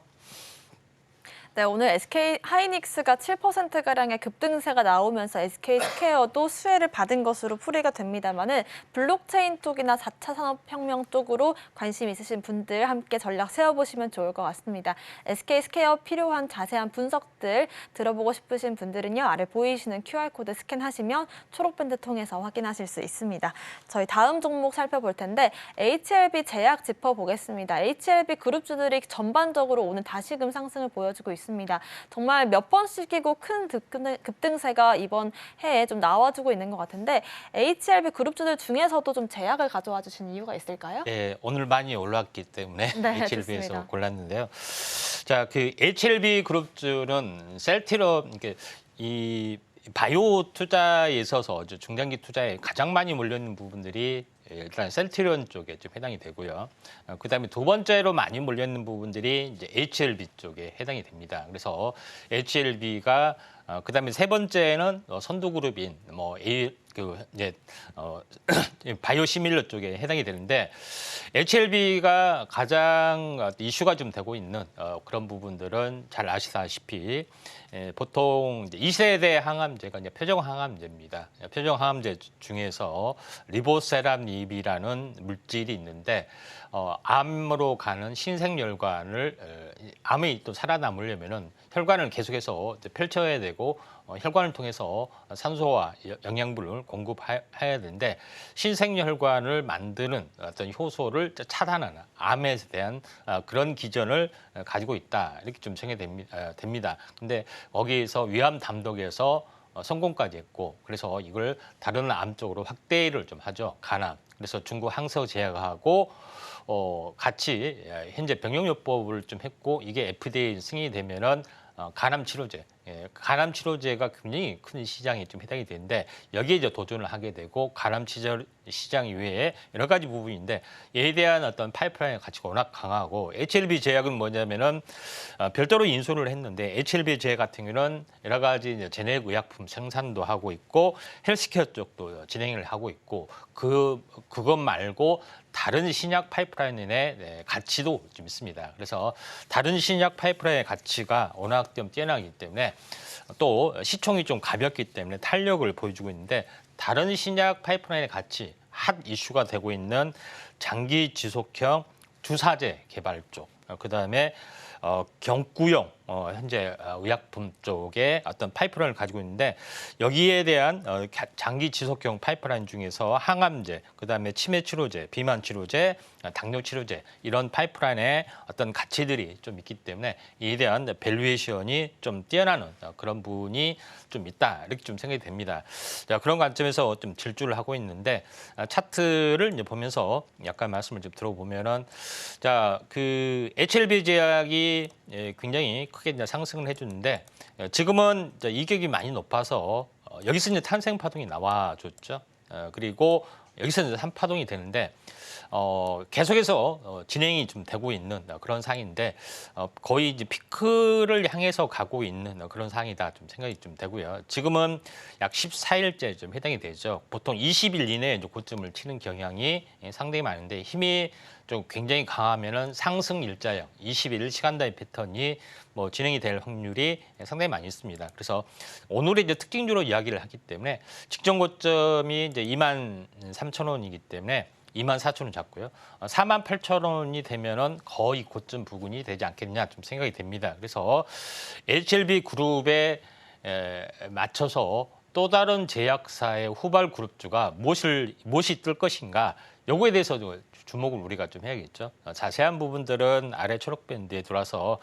네, 오늘 SK하이닉스가 7%가량의 급등세가 나오면서 SK스퀘어도 수혜를 받은 것으로 풀이가 됩니다만은 블록체인 쪽이나 4차 산업혁명 쪽으로 관심 있으신 분들 함께 전략 세워보시면 좋을 것 같습니다. SK스퀘어 필요한 자세한 분석들 들어보고 싶으신 분들은요. 아래 보이시는 QR코드 스캔하시면 초록밴드 통해서 확인하실 수 있습니다. 저희 다음 종목 살펴볼 텐데 HLB 제약 짚어보겠습니다. HLB 그룹주들이 전반적으로 오늘 다시금 상승을 보여주고 있습니다. 정말 몇 번씩이고 큰 급등세가 이번 해에 좀 나와주고 있는 것 같은데 HLB 그룹주들 중에서도 좀 제약을 가져와 주신 이유가 있을까요? 네, 오늘 많이 올랐기 때문에 네, HLB에서 좋습니다. 골랐는데요. 자, 그 HLB 그룹주는 셀트럼 이 바이오 투자에 있어서 중장기 투자에 가장 많이 몰려있는 부분들이 일단 셀트리온 쪽에 좀 해당이 되고요. 그다음에 두 번째로 많이 몰려있는 부분들이 이제 HLB 쪽에 해당이 됩니다. 그래서 HLB가 그다음에 세 번째는 선두그룹인 바이오 시밀러 쪽에 해당이 되는데 HLB가 가장 이슈가 좀 되고 있는 그런 부분들은 잘 아시다시피 보통 이제 2세대 항암제가 이제 표정 항암제입니다. 표정 항암제 중에서 리보세라닙이라는 물질이 있는데 암으로 가는 신생혈관을 암이 또 살아남으려면은 혈관을 계속해서 펼쳐야 되고 혈관을 통해서 산소와 영양분을 공급해야 되는데 신생혈관을 만드는 어떤 효소를 차단하는 암에 대한 그런 기전을 가지고 있다 이렇게 좀 생각됩니다. 근데 거기에서 위암 담독에서 성공까지 했고 그래서 이걸 다른 암 쪽으로 확대를 좀 하죠. 간암. 그래서 중국 항서제약하고 같이 현재 병용요법을 좀 했고 이게 FDA 승인이 되면은 간암 치료제, 간암 치료제가 굉장히 큰 시장에 좀 해당이 되는데 여기에 이제 도전을 하게 되고 간암 치료 시장 이외에 여러 가지 부분인데 이에 대한 어떤 파이프라인 가치가 워낙 강하고 HLB 제약은 뭐냐면은 별도로 인수를 했는데 HLB 제약 같은 경우는 여러 가지 이제 제네릭 의약품 생산도 하고 있고 헬스케어 쪽도 진행을 하고 있고 그것 말고 다른 신약 파이프라인의 가치도 좀 있습니다. 그래서 다른 신약 파이프라인의 가치가 워낙 좀 뛰어나기 때문에 또 시총이 좀 가볍기 때문에 탄력을 보여주고 있는데 다른 신약 파이프라인의 가치 핫 이슈가 되고 있는 장기 지속형 주사제 개발 쪽, 그다음에 경구용 현재 의약품 쪽에 어떤 파이프라인을 가지고 있는데 여기에 대한 장기 지속형 파이프라인 중에서 항암제, 그다음에 치매 치료제, 비만 치료제, 당뇨 치료제 이런 파이프라인의 어떤 가치들이 좀 있기 때문에 이에 대한 밸류에이션이 좀 뛰어나는 그런 부분이 좀 있다 이렇게 좀 생각이 됩니다. 자, 그런 관점에서 좀 질주를 하고 있는데 차트를 이제 보면서 약간 말씀을 좀 들어보면은 자, 그 HLB 제약이 굉장히 크게 이제 상승을 해주는데 지금은 이제 이격이 많이 높아서 여기서 이제 탄생 파동이 나와줬죠. 그리고 여기서 이제 3파동이 되는데 계속해서 진행이 좀 되고 있는 그런 상황인데 거의 이제 피크를 향해서 가고 있는 그런 상황이다 좀 생각이 좀 되고요. 지금은 약 14일째 좀 해당이 되죠. 보통 20일 이내에 이제 고점을 치는 경향이 상당히 많은데 힘이 좀 굉장히 강하면은 상승 일자형 21일 시간단위 패턴이 뭐 진행이 될 확률이 상당히 많이 있습니다. 그래서 오늘의 이제 특징주로 이야기를 하기 때문에 직전 고점이 이제 23,000원이기 때문에 24,000원 잡고요. 48,000원이 되면은 거의 고점 부근이 되지 않겠냐 좀 생각이 됩니다. 그래서 HLB 그룹에 맞춰서 또 다른 제약사의 후발 그룹주가 무엇이 뜰 것인가 요거에 대해서도 주목을 우리가 좀 해야겠죠. 자세한 부분들은 아래 초록밴드에 들어와서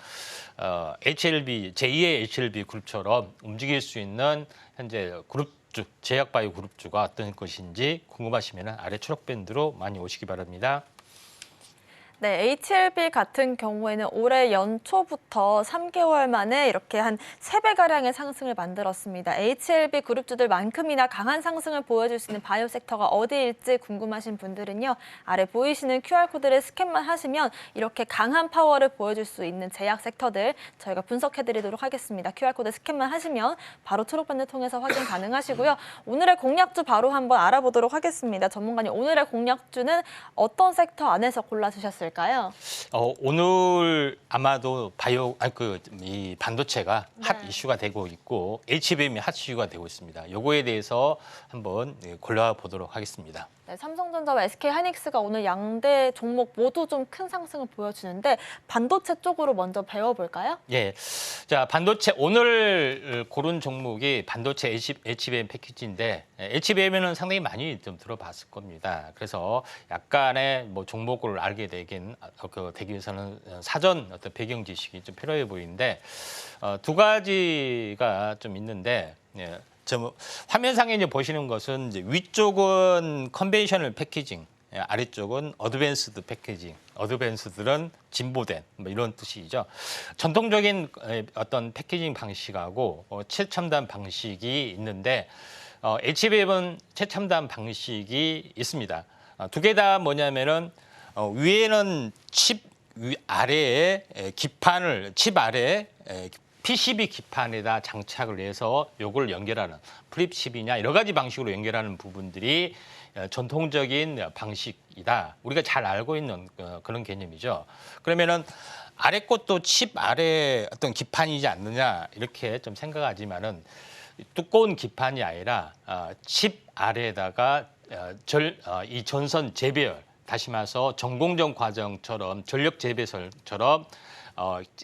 HLB 제2의 HLB 그룹처럼 움직일 수 있는 현재 그룹주 제약바이오 그룹주가 어떤 것인지 궁금하시면 아래 초록밴드로 많이 오시기 바랍니다. 네, HLB 같은 경우에는 올해 연초부터 3개월 만에 이렇게 한 3배가량의 상승을 만들었습니다. HLB 그룹주들만큼이나 강한 상승을 보여줄 수 있는 바이오 섹터가 어디일지 궁금하신 분들은요. 아래 보이시는 QR코드를 스캔만 하시면 이렇게 강한 파워를 보여줄 수 있는 제약 섹터들 저희가 분석해드리도록 하겠습니다. QR코드 스캔만 하시면 바로 초록밴드 통해서 확인 가능하시고요. 오늘의 공략주 바로 한번 알아보도록 하겠습니다. 전문가님, 오늘의 공략주는 어떤 섹터 안에서 골라주셨을까요? 오늘 아마도 이 반도체가 핫 이슈가 되고 있고 HBM이 핫 이슈가 되고 있습니다. 요거에 대해서 한번 골라보도록 하겠습니다. 네, 삼성전자와 SK하이닉스가 오늘 양대 종목 모두 좀 큰 상승을 보여주는데 반도체 쪽으로 먼저 배워볼까요? 예, 자 반도체 오늘 고른 종목이 반도체 HBM 패키지인데 HBM에는 상당히 많이 좀 들어봤을 겁니다. 그래서 약간의 뭐 종목을 알게 되기 위해서는 사전 어떤 배경 지식이 좀 필요해 보이는데 두 가지가 좀 있는데. 예. 화면상에 이제 보시는 것은 이제 위쪽은 컨벤셔널 패키징, 아래쪽은 어드밴스드 패키징. 어드밴스들은 진보된 뭐 이런 뜻이죠. 전통적인 어떤 패키징 방식하고 최첨단 방식이 있는데 HBM은 최첨단 방식이 있습니다. 두 개 다 뭐냐면은 위에는 칩 아래에 기판을 칩 아래에 PCB 기판에다 장착을 해서 요걸 연결하는 플립칩이냐 여러 가지 방식으로 연결하는 부분들이 전통적인 방식이다. 우리가 잘 알고 있는 그런 개념이죠. 그러면은 아래 것도 칩 아래 어떤 기판이지 않느냐 이렇게 좀 생각하지만은 두꺼운 기판이 아니라 칩 아래에다가 이 전선 재배열 다시 말해서 전공정 과정처럼 전력 재배설처럼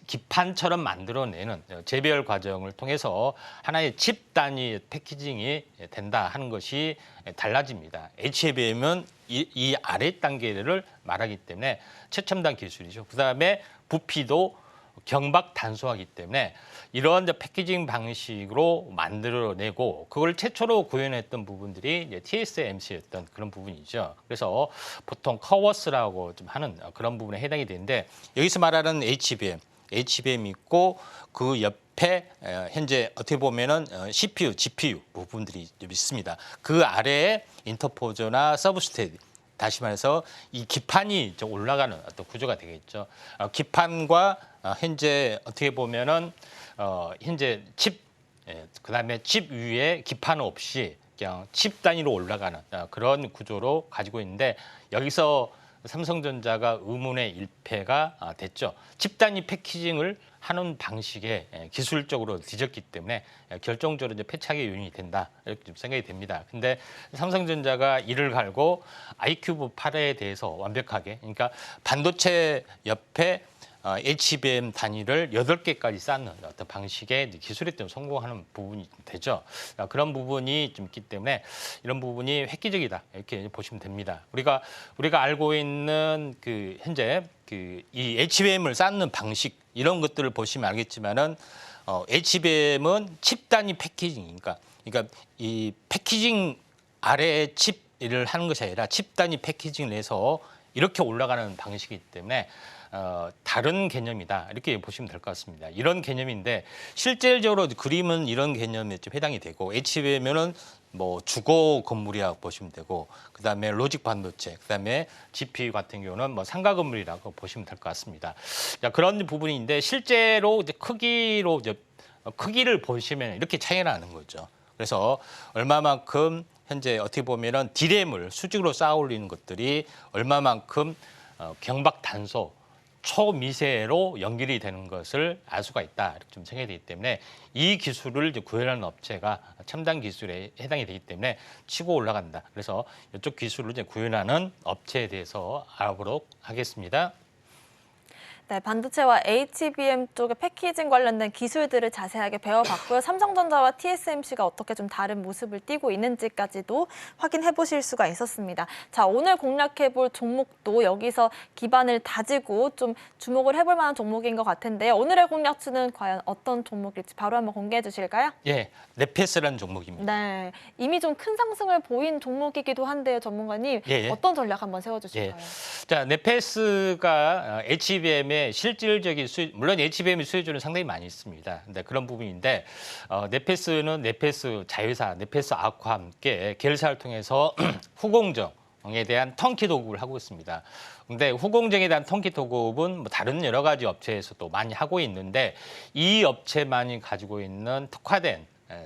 기판처럼 만들어내는 재배열 과정을 통해서 하나의 칩 단위 패키징이 된다 하는 것이 달라집니다. HBM은 이 아래 단계를 말하기 때문에 최첨단 기술이죠. 그다음에 부피도 경박 단소하기 때문에 이런 패키징 방식으로 만들어내고 그걸 최초로 구현했던 부분들이 이제 TSMC였던 그런 부분이죠. 그래서 보통 커워스라고 좀 하는 그런 부분에 해당이 되는데 여기서 말하는 HBM 있고 그 옆에 현재 어떻게 보면은 CPU, GPU 부분들이 좀 있습니다. 그 아래에 인터포저나 서브스트레이트 다시 말해서 이 기판이 올라가는 어떤 구조가 되겠죠. 기판과 현재 어떻게 보면은 현재 칩 그다음에 칩 위에 기판 없이 그냥 칩 단위로 올라가는 그런 구조로 가지고 있는데 여기서 삼성전자가 의문의 일패가 됐죠. 칩 단위 패키징을 하는 방식에 기술적으로 뒤졌기 때문에 결정적으로 이제 패착의 요인이 된다 이렇게 좀 생각이 됩니다. 근데 삼성전자가 이를 갈고 아이큐브 8에 대해서 완벽하게 그러니까 반도체 옆에 HBM 단위를 8개까지 쌓는 어떤 방식의 기술에 좀 성공하는 부분이 되죠. 그런 부분이 좀 있기 때문에 이런 부분이 획기적이다 이렇게 보시면 됩니다. 우리가 알고 있는 그 현재 그 이 HBM을 쌓는 방식 이런 것들을 보시면 알겠지만은 HBM은 칩 단위 패키징이니까 그러니까 이 패키징 아래에 칩을 하는 것이 아니라 칩 단위 패키징을 해서 이렇게 올라가는 방식이기 때문에 다른 개념이다 이렇게 보시면 될 것 같습니다. 이런 개념인데 실질적으로 그림은 이런 개념에 좀 해당이 되고 HBM은 뭐 주거 건물이라고 보시면 되고 그다음에 로직 반도체 그다음에 GPU 같은 경우는 뭐 상가 건물이라고 보시면 될 것 같습니다. 자, 그런 부분인데 실제로 이제 크기를 보시면 이렇게 차이가 나는 거죠. 그래서 얼마만큼 현재 어떻게 보면은 디램을 수직으로 쌓아 올리는 것들이 얼마만큼 경박 단소 초미세로 연결이 되는 것을 알 수가 있다. 이렇게 좀 생각이 되기 때문에 이 기술을 이제 구현하는 업체가 첨단 기술에 해당이 되기 때문에 치고 올라간다. 그래서 이쪽 기술을 이제 구현하는 업체에 대해서 알아보도록 하겠습니다. 네, 반도체와 HBM 쪽의 패키징 관련된 기술들을 자세하게 배워봤고요. 삼성전자와 TSMC가 어떻게 좀 다른 모습을 띠고 있는지까지도 확인해 보실 수가 있었습니다. 자, 오늘 공략해볼 종목도 여기서 기반을 다지고 좀 주목을 해볼 만한 종목인 것 같은데요. 오늘의 공략주는 과연 어떤 종목일지 바로 한번 공개해 주실까요? 예, 네페스라는 종목입니다. 네, 이미 좀 큰 상승을 보인 종목이기도 한데요, 전문가님. 예. 어떤 전략 한번 세워주실까요? 자, 네페스가 HBM의 실질적인 수익, 물론 HBM의 수혜주는 상당히 많이 있습니다. 근데 그런 부분인데 네페스는 네페스 자회사, 네페스 아크와 함께 계열사를 통해서 후공정에 대한 턴키 도급을 하고 있습니다. 근데 후공정에 대한 턴키 도급은 뭐 다른 여러 가지 업체에서도 많이 하고 있는데 이 업체만이 가지고 있는 특화된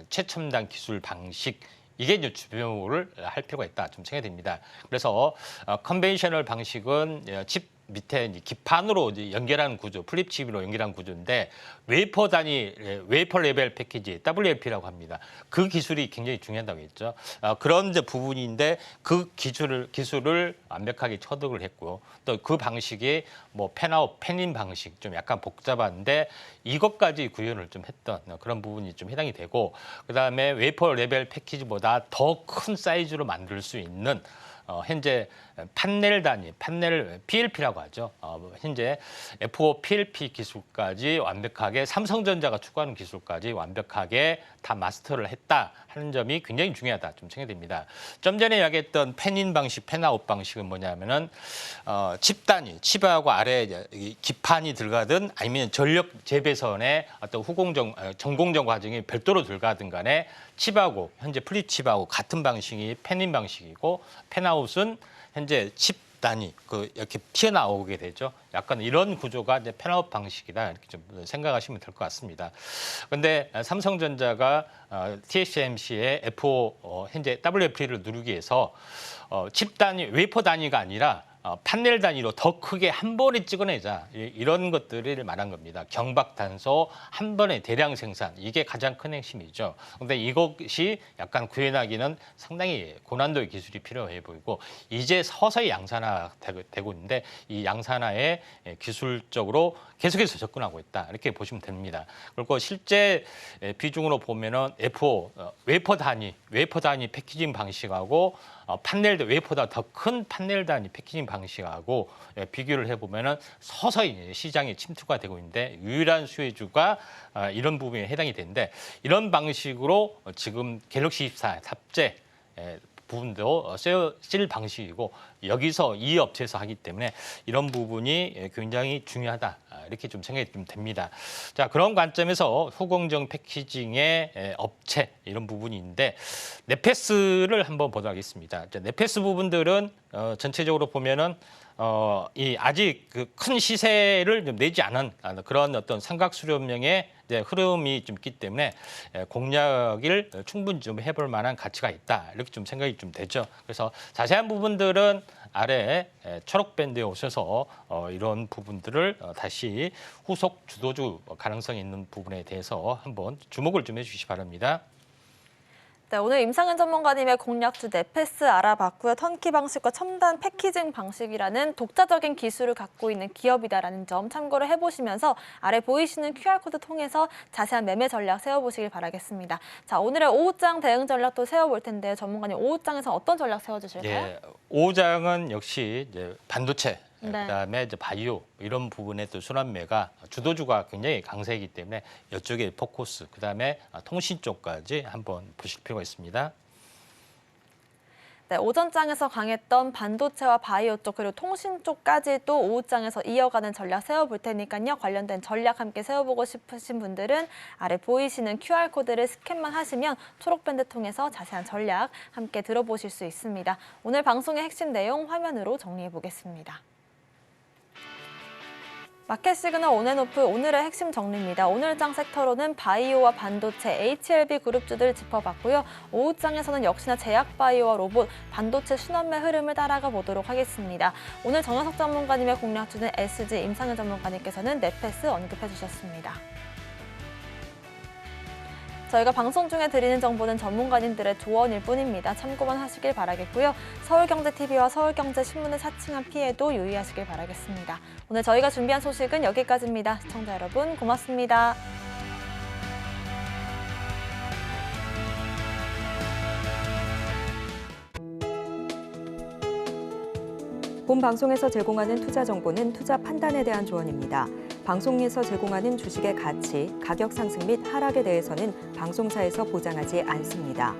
최첨단 기술 방식 이게 이제 주목을 할 필요가 있다 좀 생각이 됩니다. 그래서 컨벤셔널 방식은 칩 밑에 이제 기판으로 이제 연결하는 구조, 플립 칩으로 연결한 구조인데 웨이퍼 단위, 웨이퍼 레벨 패키지 WLP라고 합니다. 그 기술이 굉장히 중요하다고 했죠. 그런 이제 부분인데 그 기술을 완벽하게 터득을 했고요. 또 그 방식이 뭐 펜아웃, 펜인 방식 좀 약간 복잡한데 이것까지 구현을 좀 했던 그런 부분이 좀 해당이 되고 그다음에 웨이퍼 레벨 패키지보다 더 큰 사이즈로 만들 수 있는 현재 판넬 단위, 판넬 PLP라고 하죠. 현재 F5 PLP 기술까지 완벽하게 삼성전자가 추구하는 기술까지 완벽하게 다 마스터를 했다 하는 점이 굉장히 중요하다 좀 생각이 됩니다. 좀 전에 이야기했던 펜인 방식, 펜아웃 방식은 뭐냐면은 칩 단위, 칩하고 아래 기판이 들어가든 아니면 전력 재배선에 어떤 전공정 과정이 별도로 들어가든 간에 칩하고 현재 플립 칩하고 같은 방식이 펜인 방식이고 펜아웃은 현재 칩 단위 이렇게 튀어나오게 되죠. 약간 이런 구조가 이제 펜아웃 방식이다 이렇게 좀 생각하시면 될 것 같습니다. 그런데 삼성전자가 TSMC의 F5 현재 WFP를 누르기 위해서 칩 단위, 웨이퍼 단위가 아니라 판넬 단위로 더 크게 한 번에 찍어내자 이런 것들을 말한 겁니다. 경박 단소 한 번에 대량 생산 이게 가장 큰 핵심이죠. 그런데 이것이 약간 구현하기는 상당히 고난도의 기술이 필요해 보이고 이제 서서히 양산화되고 있는데 이 양산화에 기술적으로 계속해서 접근하고 있다 이렇게 보시면 됩니다. 그리고 실제 비중으로 보면은 F5 웨이퍼 단위 패키징 방식하고 판넬도 웨이퍼보다 더 큰 판넬 단위 패키징 방식하고 비교를 해보면은 서서히 시장에 침투가 되고 있는데 유일한 수혜주가 이런 부분에 해당이 되는데 이런 방식으로 지금 갤럭시 24 탑재 부분도 쓸 방식이고 여기서 이 업체에서 하기 때문에 이런 부분이 굉장히 중요하다 이렇게 좀 생각이 좀 됩니다. 자 그런 관점에서 후공정 패키징의 업체 이런 부분인데 네페스를 한번 보도록 하겠습니다. 자, 네페스 부분들은 전체적으로 보면은 이 아직 그 큰 시세를 좀 내지 않은 그런 어떤 삼각 수렴형의 흐름이 좀 있기 때문에 공략을 충분히 좀 해볼 만한 가치가 있다 이렇게 좀 생각이 좀 되죠. 그래서 자세한 부분들은 아래 초록 밴드에 오셔서 이런 부분들을 다시 후속 주도주 가능성이 있는 부분에 대해서 한번 주목을 좀 해주시기 바랍니다. 네, 오늘 임상현 전문가님의 공략주 네페스 알아봤고요. 턴키 방식과 첨단 패키징 방식이라는 독자적인 기술을 갖고 있는 기업이다라는 점 참고를 해보시면서 아래 보이시는 QR코드 통해서 자세한 매매 전략 세워보시길 바라겠습니다. 자, 오늘의 오후장 대응 전략도 세워볼 텐데요. 전문가님, 오후장에서 어떤 전략 세워주실까요? 예, 오후장은 역시 이제 반도체, 네. 그다음에 이제 바이오 이런 부분의 또 순환매가 주도주가 굉장히 강세이기 때문에 이쪽에 포커스, 그다음에 통신 쪽까지 한번 보실 필요가 있습니다. 네, 오전장에서 강했던 반도체와 바이오 쪽 그리고 통신 쪽까지도 오후장에서 이어가는 전략 세워볼 테니까요. 관련된 전략 함께 세워보고 싶으신 분들은 아래 보이시는 QR코드를 스캔만 하시면 초록밴드 통해서 자세한 전략 함께 들어보실 수 있습니다. 오늘 방송의 핵심 내용 화면으로 정리해 보겠습니다. 마켓 시그널 온앤오프 오늘의 핵심 정리입니다. 오늘장 섹터로는 바이오와 반도체, HLB 그룹주들 짚어봤고요. 오후장에서는 역시나 제약바이오와 로봇, 반도체 순환매 흐름을 따라가 보도록 하겠습니다. 오늘 정현석 전문가님의 공략주는 SG 임상현 전문가님께서는 네페스 언급해 주셨습니다. 저희가 방송 중에 드리는 정보는 전문가님들의 조언일 뿐입니다. 참고만 하시길 바라겠고요. 서울경제TV와 서울경제신문을 사칭한 피해도 유의하시길 바라겠습니다. 오늘 저희가 준비한 소식은 여기까지입니다. 시청자 여러분 고맙습니다. 본 방송에서 제공하는 투자 정보는 투자 판단에 대한 조언입니다. 방송에서 제공하는 주식의 가치, 가격 상승 및 하락에 대해서는 방송사에서 보장하지 않습니다.